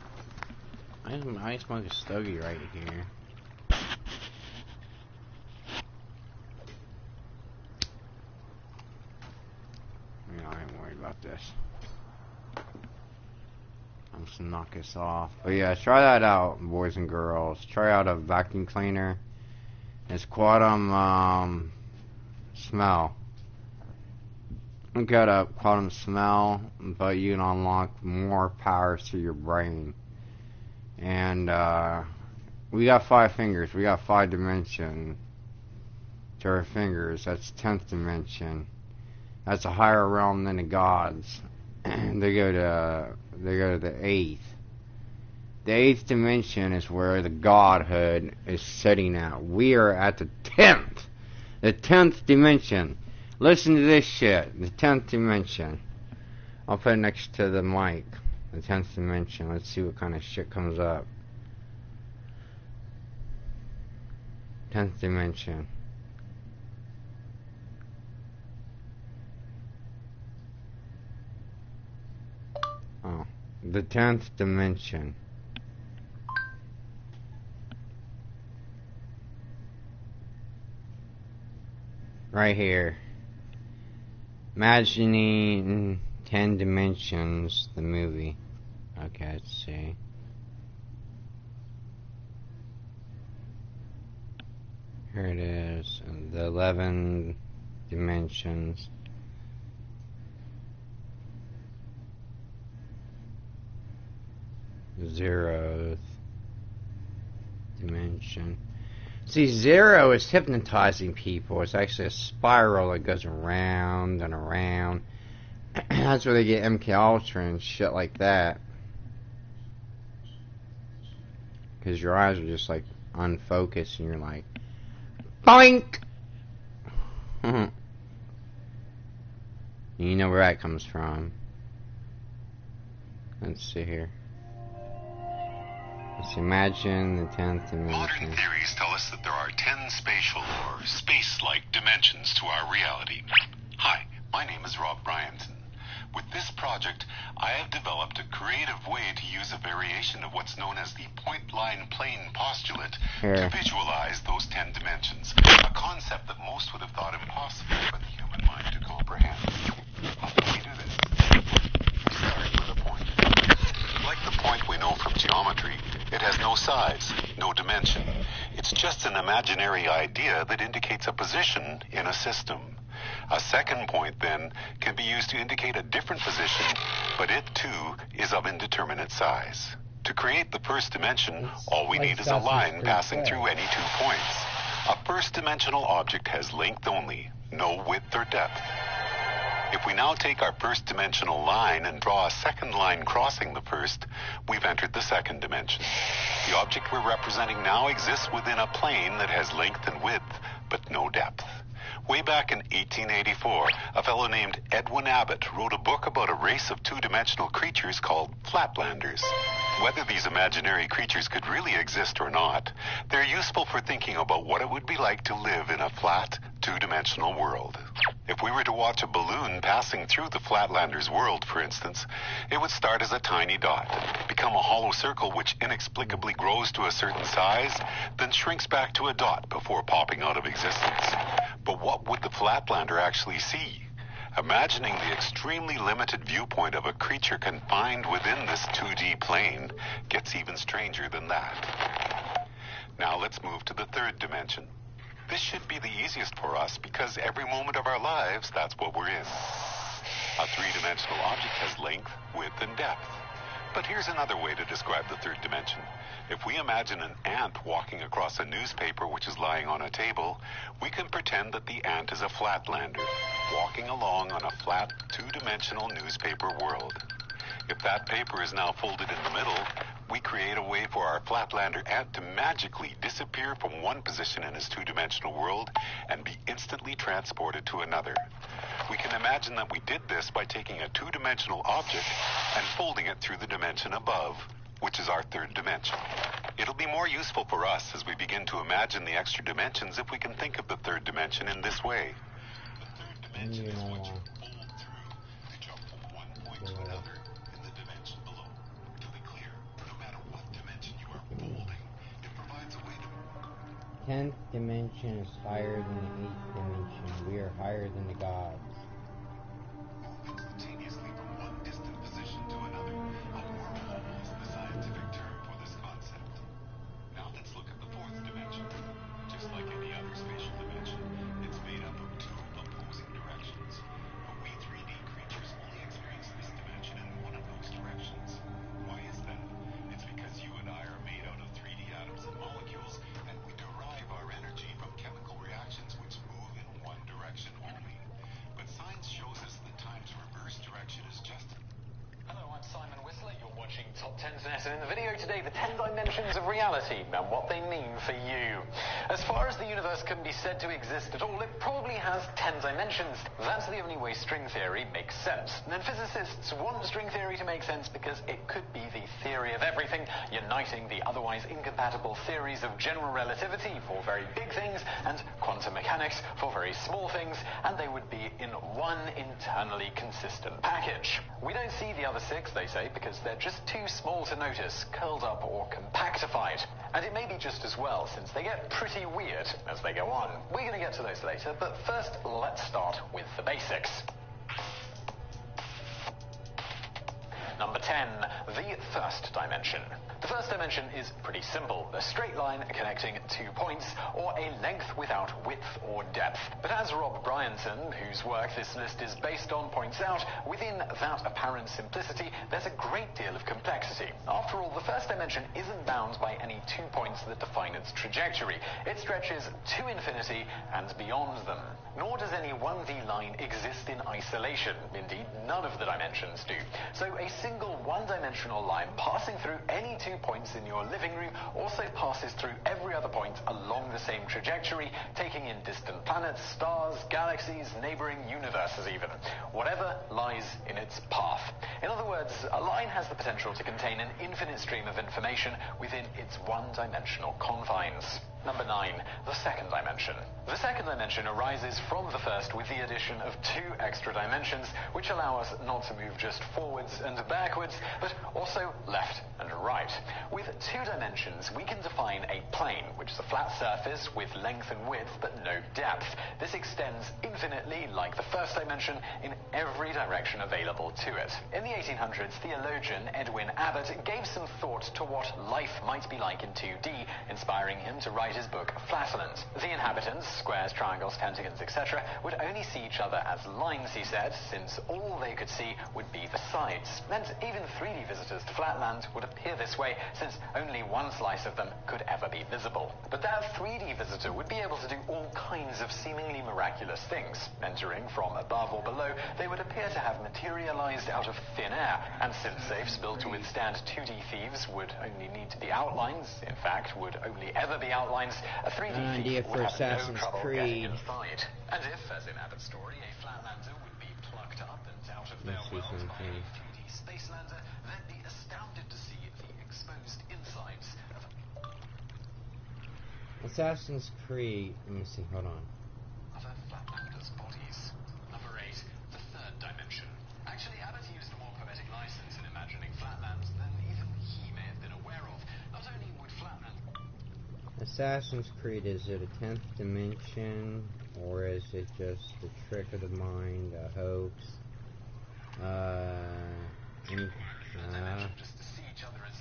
I smoke a stogie right here. You know, I ain't worried about this. I'm just gonna knock this off. But yeah, try that out, boys and girls. Try out a vacuum cleaner. It's quantum, smell. Got a quantum smell, but you can unlock more powers to your brain. And we got 5 fingers. We got 5 dimensions to our fingers. That's 10th dimension. That's a higher realm than the gods. They go to the 8th. The 8th dimension is where the godhood is sitting at. We are at the 10th. The 10th dimension. Listen to this shit. The 10th dimension. I'll put it next to the mic. The 10th dimension. Let's see what kind of shit comes up. 10th dimension. Oh. The 10th dimension. Right here. Imagining 10 Dimensions, the movie. Okay, let's see. Here it is, the 11 dimensions. Zeroth dimension. See, 0 is hypnotizing people. It's actually a spiral that goes around and around. That's where they get MK Ultra and shit like that. Because your eyes are just like unfocused and you're like, boink! You know where that comes from. Let's see here. Let's imagine the 10th dimension. Modern theories tell us that there are 10 spatial or space-like dimensions to our reality. Hi, my name is Rob Bryanton. With this project, I have developed a creative way to use a variation of what's known as the point-line plane postulate to visualize those 10 dimensions, a concept that most would have thought impossible for the human mind to comprehend. How do we do no size, no dimension. It's just an imaginary idea that indicates a position in a system. A second point, then, can be used to indicate a different position, but it, too, is of indeterminate size. To create the first dimension, all we need is a line passing through any 2 points. A first-dimensional object has length only, no width or depth. If we now take our first-dimensional line and draw a second line crossing the first, we've entered the second dimension. The object we're representing now exists within a plane that has length and width, but no depth. Way back in 1884, a fellow named Edwin Abbott wrote a book about a race of two-dimensional creatures called Flatlanders. Whether these imaginary creatures could really exist or not, they're useful for thinking about what it would be like to live in a flat, two-dimensional world. If we were to watch a balloon passing through the Flatlanders' world, for instance, it would start as a tiny dot, become a hollow circle which inexplicably grows to a certain size, then shrinks back to a dot before popping out of existence. But what would the Flatlander actually see? Imagining the extremely limited viewpoint of a creature confined within this 2D plane gets even stranger than that. Now let's move to the third dimension. This should be the easiest for us because every moment of our lives, that's what we're in. A three-dimensional object has length, width, and depth. But here's another way to describe the third dimension. If we imagine an ant walking across a newspaper which is lying on a table, we can pretend that the ant is a Flatlander, walking along on a flat, two-dimensional newspaper world. If that paper is now folded in the middle, we create a way for our Flatlander ant to magically disappear from one position in his two-dimensional world and be instantly transported to another. We can imagine that we did this by taking a two-dimensional object and folding it through the dimension above, which is our third dimension. It'll be more useful for us as we begin to imagine the extra dimensions if we can think of the third dimension in this way. The third dimension is what you fold through to jump from one point to another in the dimension below. To be clear, no matter what dimension you are folding, it provides a way to... 10th dimension is higher than the 8th dimension. We are higher than the gods. Move instantaneously from one distant position to another. A wormhole is the scientific term for this concept. Now let's look at the fourth dimension. Just like any other spatial dimension, it's made up of two opposing directions. But we 3D creatures only experience this dimension in one of those directions. Why is that? It's because you and I are made out of 3D atoms and molecules, and we derive our energy from chemical reactions which move in one direction only. But science shows us that time's reverse direction is just... Hello, I'm Simon Whistler. You're watching Top 10's Net, and in the video today, the 10 dimensions of reality and what they mean for you. As far as the universe can be said to exist at all, it probably has 10 dimensions. That's the only way string theory makes sense. And physicists want string theory to make sense because it could be the theory of everything, uniting the otherwise incompatible theories of general relativity for very big things and quantum mechanics for very small things, and they would be in one internally consistent package. We don't see the other 6, they say, because they're just too small to notice, curled up or compactified. And it may be just as well, since they get pretty weird as they go on. We're going to get to those later, but first, let's start with the basics. Number 10, the first dimension. The first dimension is pretty simple, a straight line connecting 2 points, or a length without width or depth. But as Rob Bryanson, whose work this list is based on, points out, within that apparent simplicity, there's a great deal of complexity. After all, the first dimension isn't bound by any 2 points that define its trajectory. It stretches to infinity and beyond them. Nor does any 1D line exist in isolation. Indeed, none of the dimensions do. So a single one-dimensional line passing through any 2 points in your living room also passes through every other point along the same trajectory, taking in distant planets, stars, galaxies, neighboring universes even. Whatever lies in its path. In other words, a line has the potential to contain an infinite stream of information within its one-dimensional confines. Number 9, the second dimension. The second dimension arises from the first with the addition of 2 extra dimensions, which allow us not to move just forwards and backwards, but also left and right. With 2 dimensions, we can define a plane, which is a flat surface with length and width, but no depth. This extends infinitely, like the first dimension, in every direction available to it. In the 1800s, theologian Edwin Abbott gave some thought to what life might be like in 2D, inspiring him to write his book Flatland. The inhabitants, squares, triangles, pentagons, etc., would only see each other as lines, he said, since all they could see would be the sides. And even 3D visitors to Flatland would appear this way, since only one slice of them could ever be visible. But that 3D visitor would be able to do all kinds of seemingly miraculous things. Entering from above or below, they would appear to have materialized out of thin air, and since safes built to withstand 2D thieves would only need to be outlines, in fact, would only ever be outlines, a 3D thief would have no trouble getting inside. And if, as in Abbott's story, a Flatlander would be plucked up and out of their world by a 3D Spacelander, they'd be astounded to see the exposed insides of Assassin's Creed. Let me see, hold on. other Flatlanders' bodies. Number 8, the third dimension. Actually, Abbott used a more poetic license in imagining Flatland than even he may have been aware of. Not only would Flatland... Assassin's Creed, is it a 10th dimension, or is it just a trick of the mind, a hoax? Just to see each other as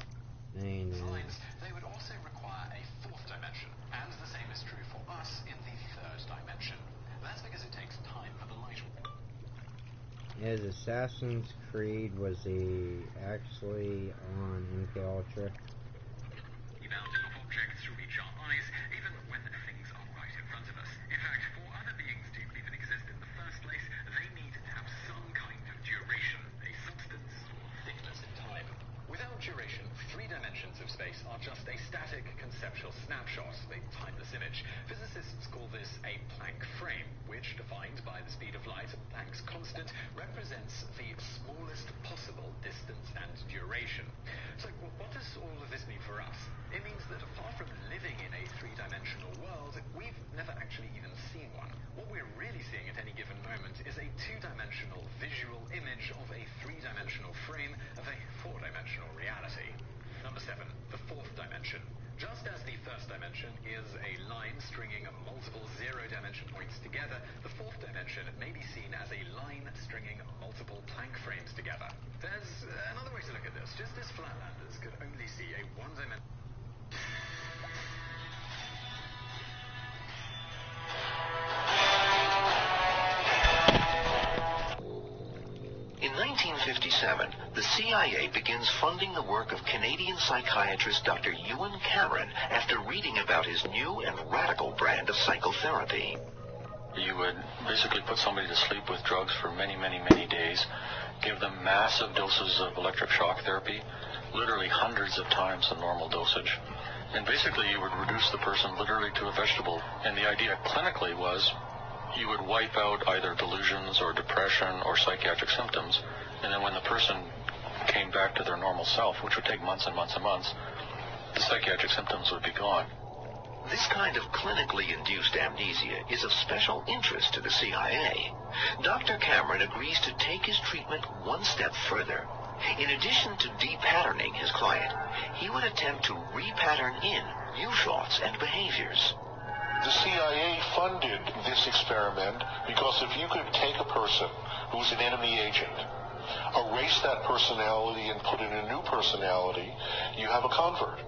Ain't lines, they would also require a 4th dimension, and the same is true for us in the 3rd dimension. That's because it takes time for the light. Is Assassin's Creed, was he actually on MK Ultra? Bounding of objects through each our eyes, even when things are right in front of us. In fact, for other beings to even exist in the first place, they need to have some kind of duration, a substance or thickness in time. Without duration, 3 dimensions of space are just a static conceptual snapshot, a timeless image. Physicists call this a Planck frame, which, defined by the speed of light, Planck's constant, represents the smallest possible distance and duration. So what does all of this mean for us? It means that apart from living in a 3-dimensional world, we've never actually even seen one. What we're really seeing at any given moment is a 2-dimensional visual image of a 3-dimensional frame of a 4-dimensional reality. Number 7, the 4th dimension. Just as the first dimension is a line stringing multiple 0-dimension points together, the 4th dimension may be seen as a line stringing multiple Planck frames together. There's another way to look at this. Just as Flatlanders could only see a 1-dimensional... In 1957, the CIA begins funding the work of Canadian psychiatrist Dr. Ewan Cameron after reading about his new and radical brand of psychotherapy. You would basically put somebody to sleep with drugs for many, many, many days, give them massive doses of electric shock therapy, literally hundreds of times the normal dosage. And basically you would reduce the person literally to a vegetable. And the idea clinically was you would wipe out either delusions or depression or psychiatric symptoms, and then when the person came back to their normal self, which would take months and months and months, the psychiatric symptoms would be gone. This kind of clinically induced amnesia is of special interest to the CIA. Dr. Cameron agrees to take his treatment one step further. In addition to de-patterning his client, he would attempt to re-pattern in new thoughts and behaviors. The CIA funded this experiment because if you could take a person who's an enemy agent, erase that personality and put in a new personality, you have a convert.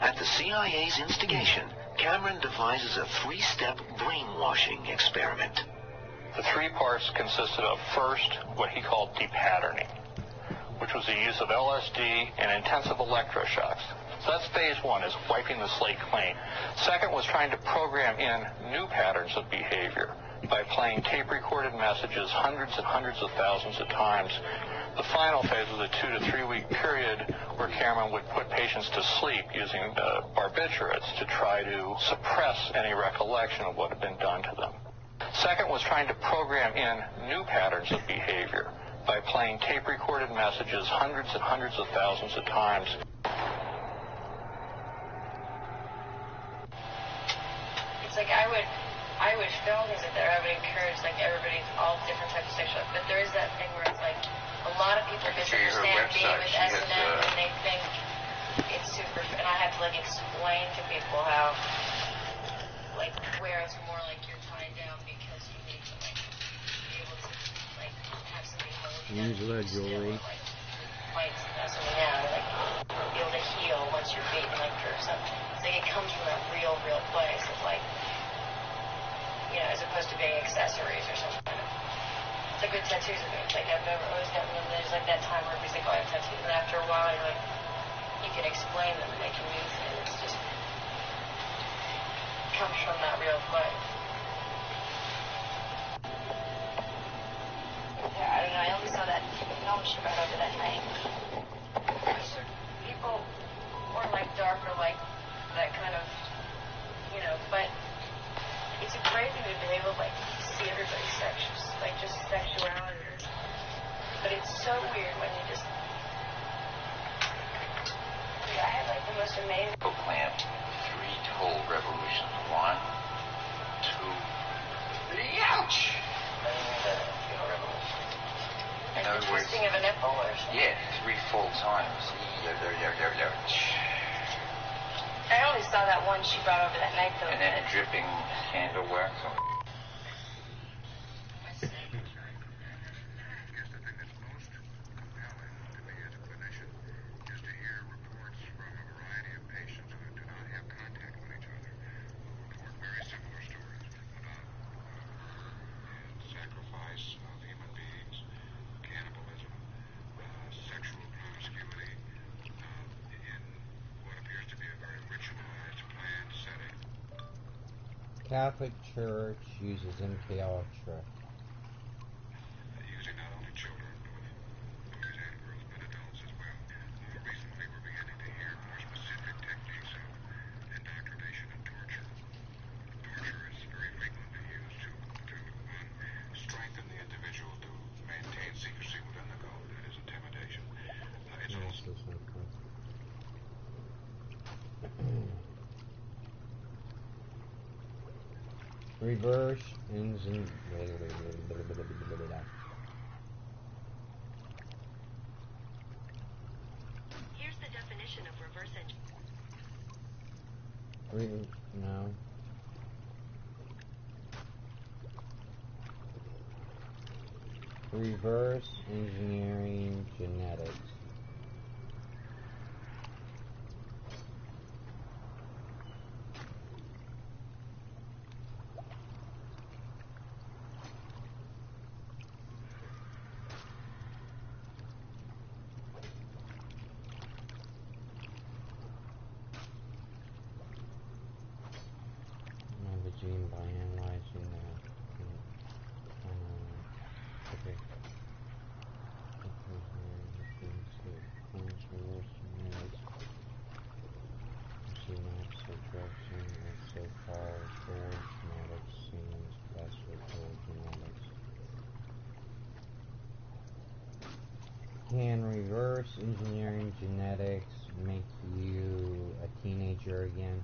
At the CIA's instigation, Cameron devises a 3-step brainwashing experiment. The 3 parts consisted of, first, what he called de-patterning, which was the use of LSD and intensive electroshocks. So that's phase 1, is wiping the slate clean. Second was trying to program in new patterns of behavior by playing tape-recorded messages hundreds and hundreds of thousands of times. The final phase was a 2 to 3 week period where Cameron would put patients to sleep using barbiturates to try to suppress any recollection of what had been done to them. Second was trying to program in new patterns of behavior by playing tape-recorded messages hundreds and hundreds of thousands of times. like I would film things like that. I would encourage like everybody, all different types of sexual. But there is that thing where it's like a lot of people misunderstand me with S&M, and they think it's super. And I have to like explain to people how, like, where it's more like you're tied down because you need to like be able to like have somebody hold you. Angela Jolie. Like, fights that's what we have, like be able to heal once you're beaten, like or something. It's like it comes from that real place of like, you know, as opposed to being accessories or something. It's like with tattoos and things. Like I've always gotten them. There's like that time where everybody's like, oh, I have tattoos, and after a while, you're like, you can explain them and they can use it. It's just comes from that real place. Yeah, I don't know. I only saw that film she brought over that night. People were like darker, like that kind of, you know. But it's a great thing to be able to like see everybody's like just sexuality. But it's so weird when you just. I had like the most amazing. Proclaim 3 total revolutions. 1, 2, 3. Ouch! Like the twisting of a nipple or something? Yeah, 3 full times. I only saw that one she brought over that night, though. And then a dripping candle wax. Catholic Church uses MK Ultra. Using not only children, but boys and girls, but adults as well. Recently, we're beginning to hear more specific techniques of indoctrination and torture. Torture is very frequently used to strengthen the individual to maintain secrecy within the cult. That is intimidation. It's also reverse engine. Here's the definition of reverse engine. No. Reverse engineering genetics. Gene by analyzing Can reverse engineering genetics make you a teenager again?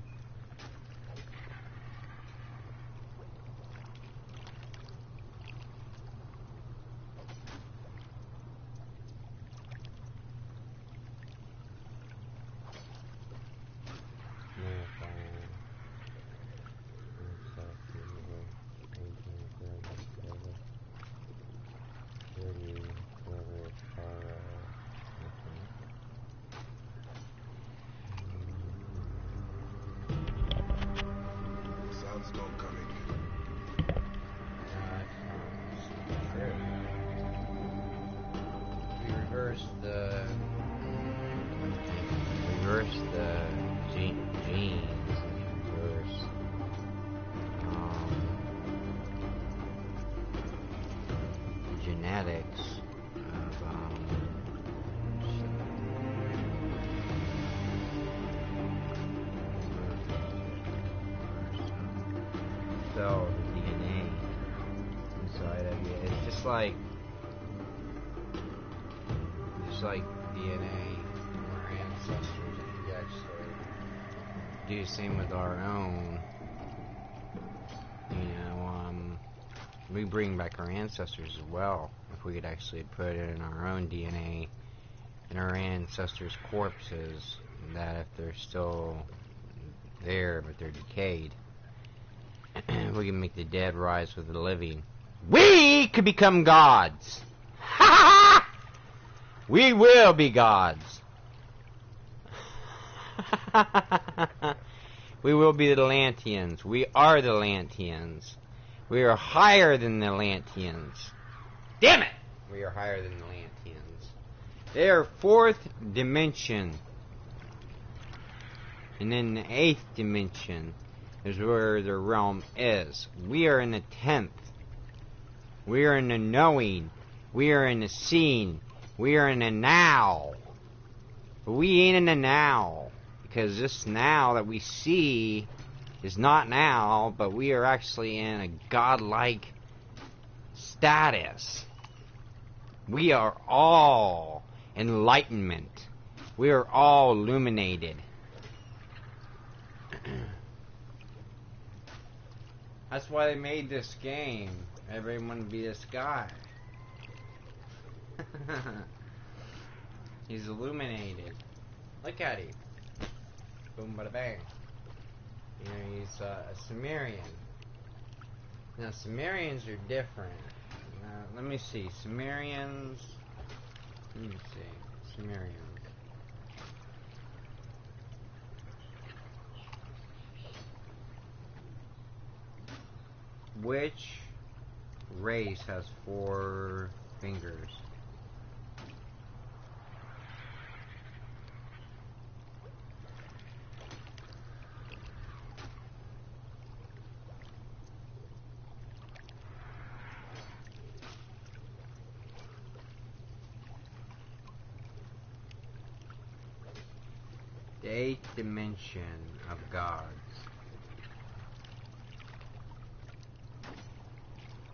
Cell, the DNA inside of you. It's just like DNA from our ancestors. If you actually do the same with our own, You know, we bring back our ancestors as well. If we could actually put it in our own DNA, in our ancestors' corpses, that if they're still there but they're decayed, we can make the dead rise with the living. We could become gods! Ha! We will be gods! We will be the Atlanteans. We are the Atlanteans. We are higher than the Atlanteans. Damn it! We are higher than the Atlanteans. They are 4th dimension. And then the 8th dimension is where the realm is. We are in the 10th. We are in the knowing. We are in the seeing. We are in the now. But we ain't in the now. Because this now that we see is not now, but we are actually in a godlike status. We are all enlightenment. We are all illuminated. That's why they made this game. Everyone wanted to be this guy. He's illuminated. Look at him. Boom, bada bang. You know, he's a Sumerian. Now, Sumerians are different. Let me see. Sumerians. Let me see. Sumerians. Which race has 4 fingers? The 8th dimension of gods.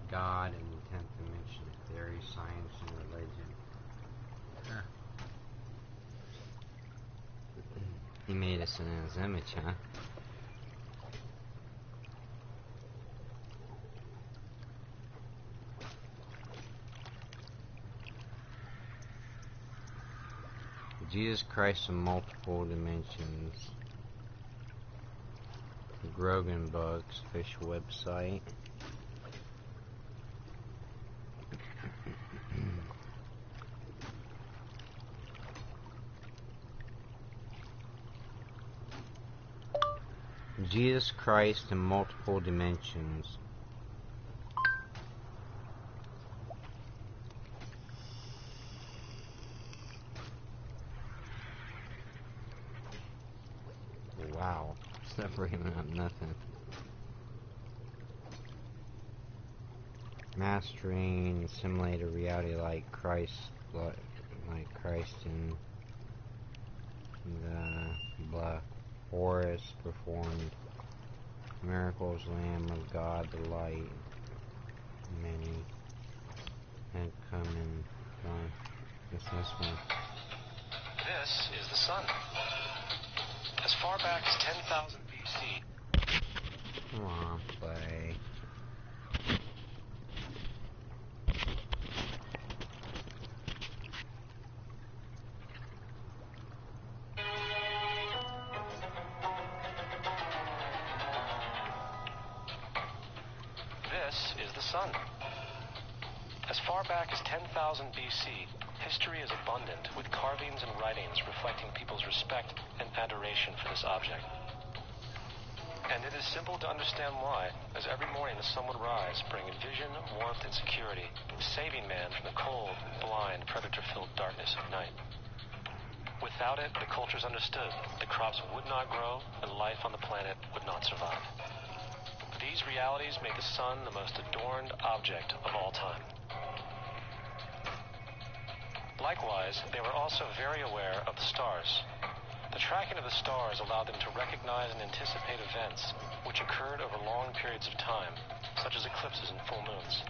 God in the 10th dimension. Theory, science, and religion. Huh. He made us in his image, huh? Jesus Christ in multiple dimensions. Grogan Books, official website. Jesus Christ in multiple dimensions. Wow, it's not bringing up nothing. Mastering simulator reality like Christ in the forest performed miracles, Lamb of God, the light, many had come and gone. What's this one? This is the sun. As far back as 10,000 BC. Come on, play. This is the sun. As far back as 10,000 BC, history is abundant with carvings and writings reflecting people's respect and adoration for this object. And it is simple to understand why, as every morning the sun would rise, bringing vision, warmth, and security, saving man from the cold, blind, predator-filled darkness of night. Without it, the cultures understood the crops would not grow and life on the planet would not survive. These realities made the sun the most adorned object of all time. Likewise, they were also very aware of the stars. The tracking of the stars allowed them to recognize and anticipate events which occurred over long periods of time, such as eclipses and full moons.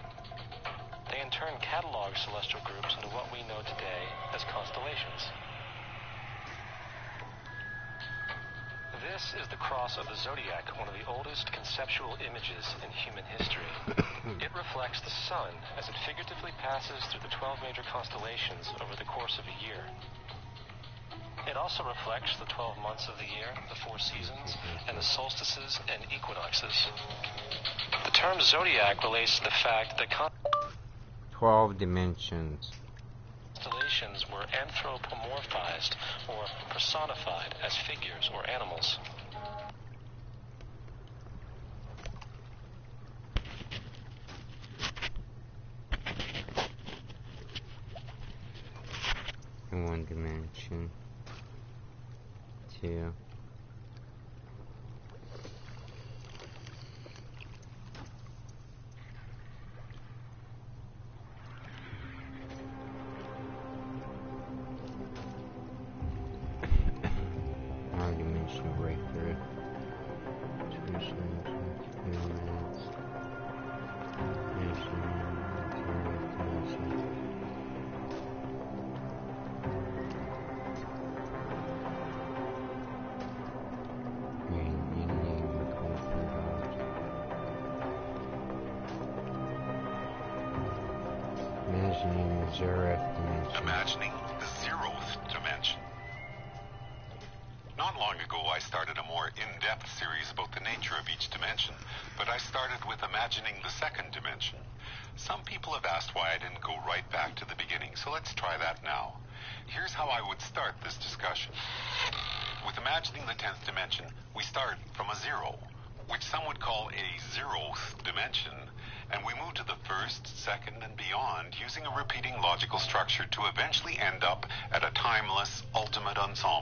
They in turn cataloged celestial groups into what we know today as constellations. This is the cross of the zodiac, one of the oldest conceptual images in human history. It reflects the sun as it figuratively passes through the 12 major constellations over the course of a year. It also reflects the 12 months of the year, the 4 seasons, and the solstices and equinoxes. The term zodiac relates to the fact that 12 dimensions. Constellations were anthropomorphized or personified as figures or animals. In 1 dimension. 2. Dimensional breakthrough. 2 dimensions, pyramids. Imagining the zeroth dimension. Imagining the zeroth dimension. Not long ago, I started a more in-depth series about the nature of each dimension, but I started with imagining the second dimension. Some people have asked why I didn't go right back to the beginning, so let's try that now. Here's how I would start this discussion. With imagining the 10th dimension, we start from a zero, which some would call a zeroth dimension, and we move to the first, second, and beyond using a repeating logical structure to eventually end up at a timeless ultimate ensemble.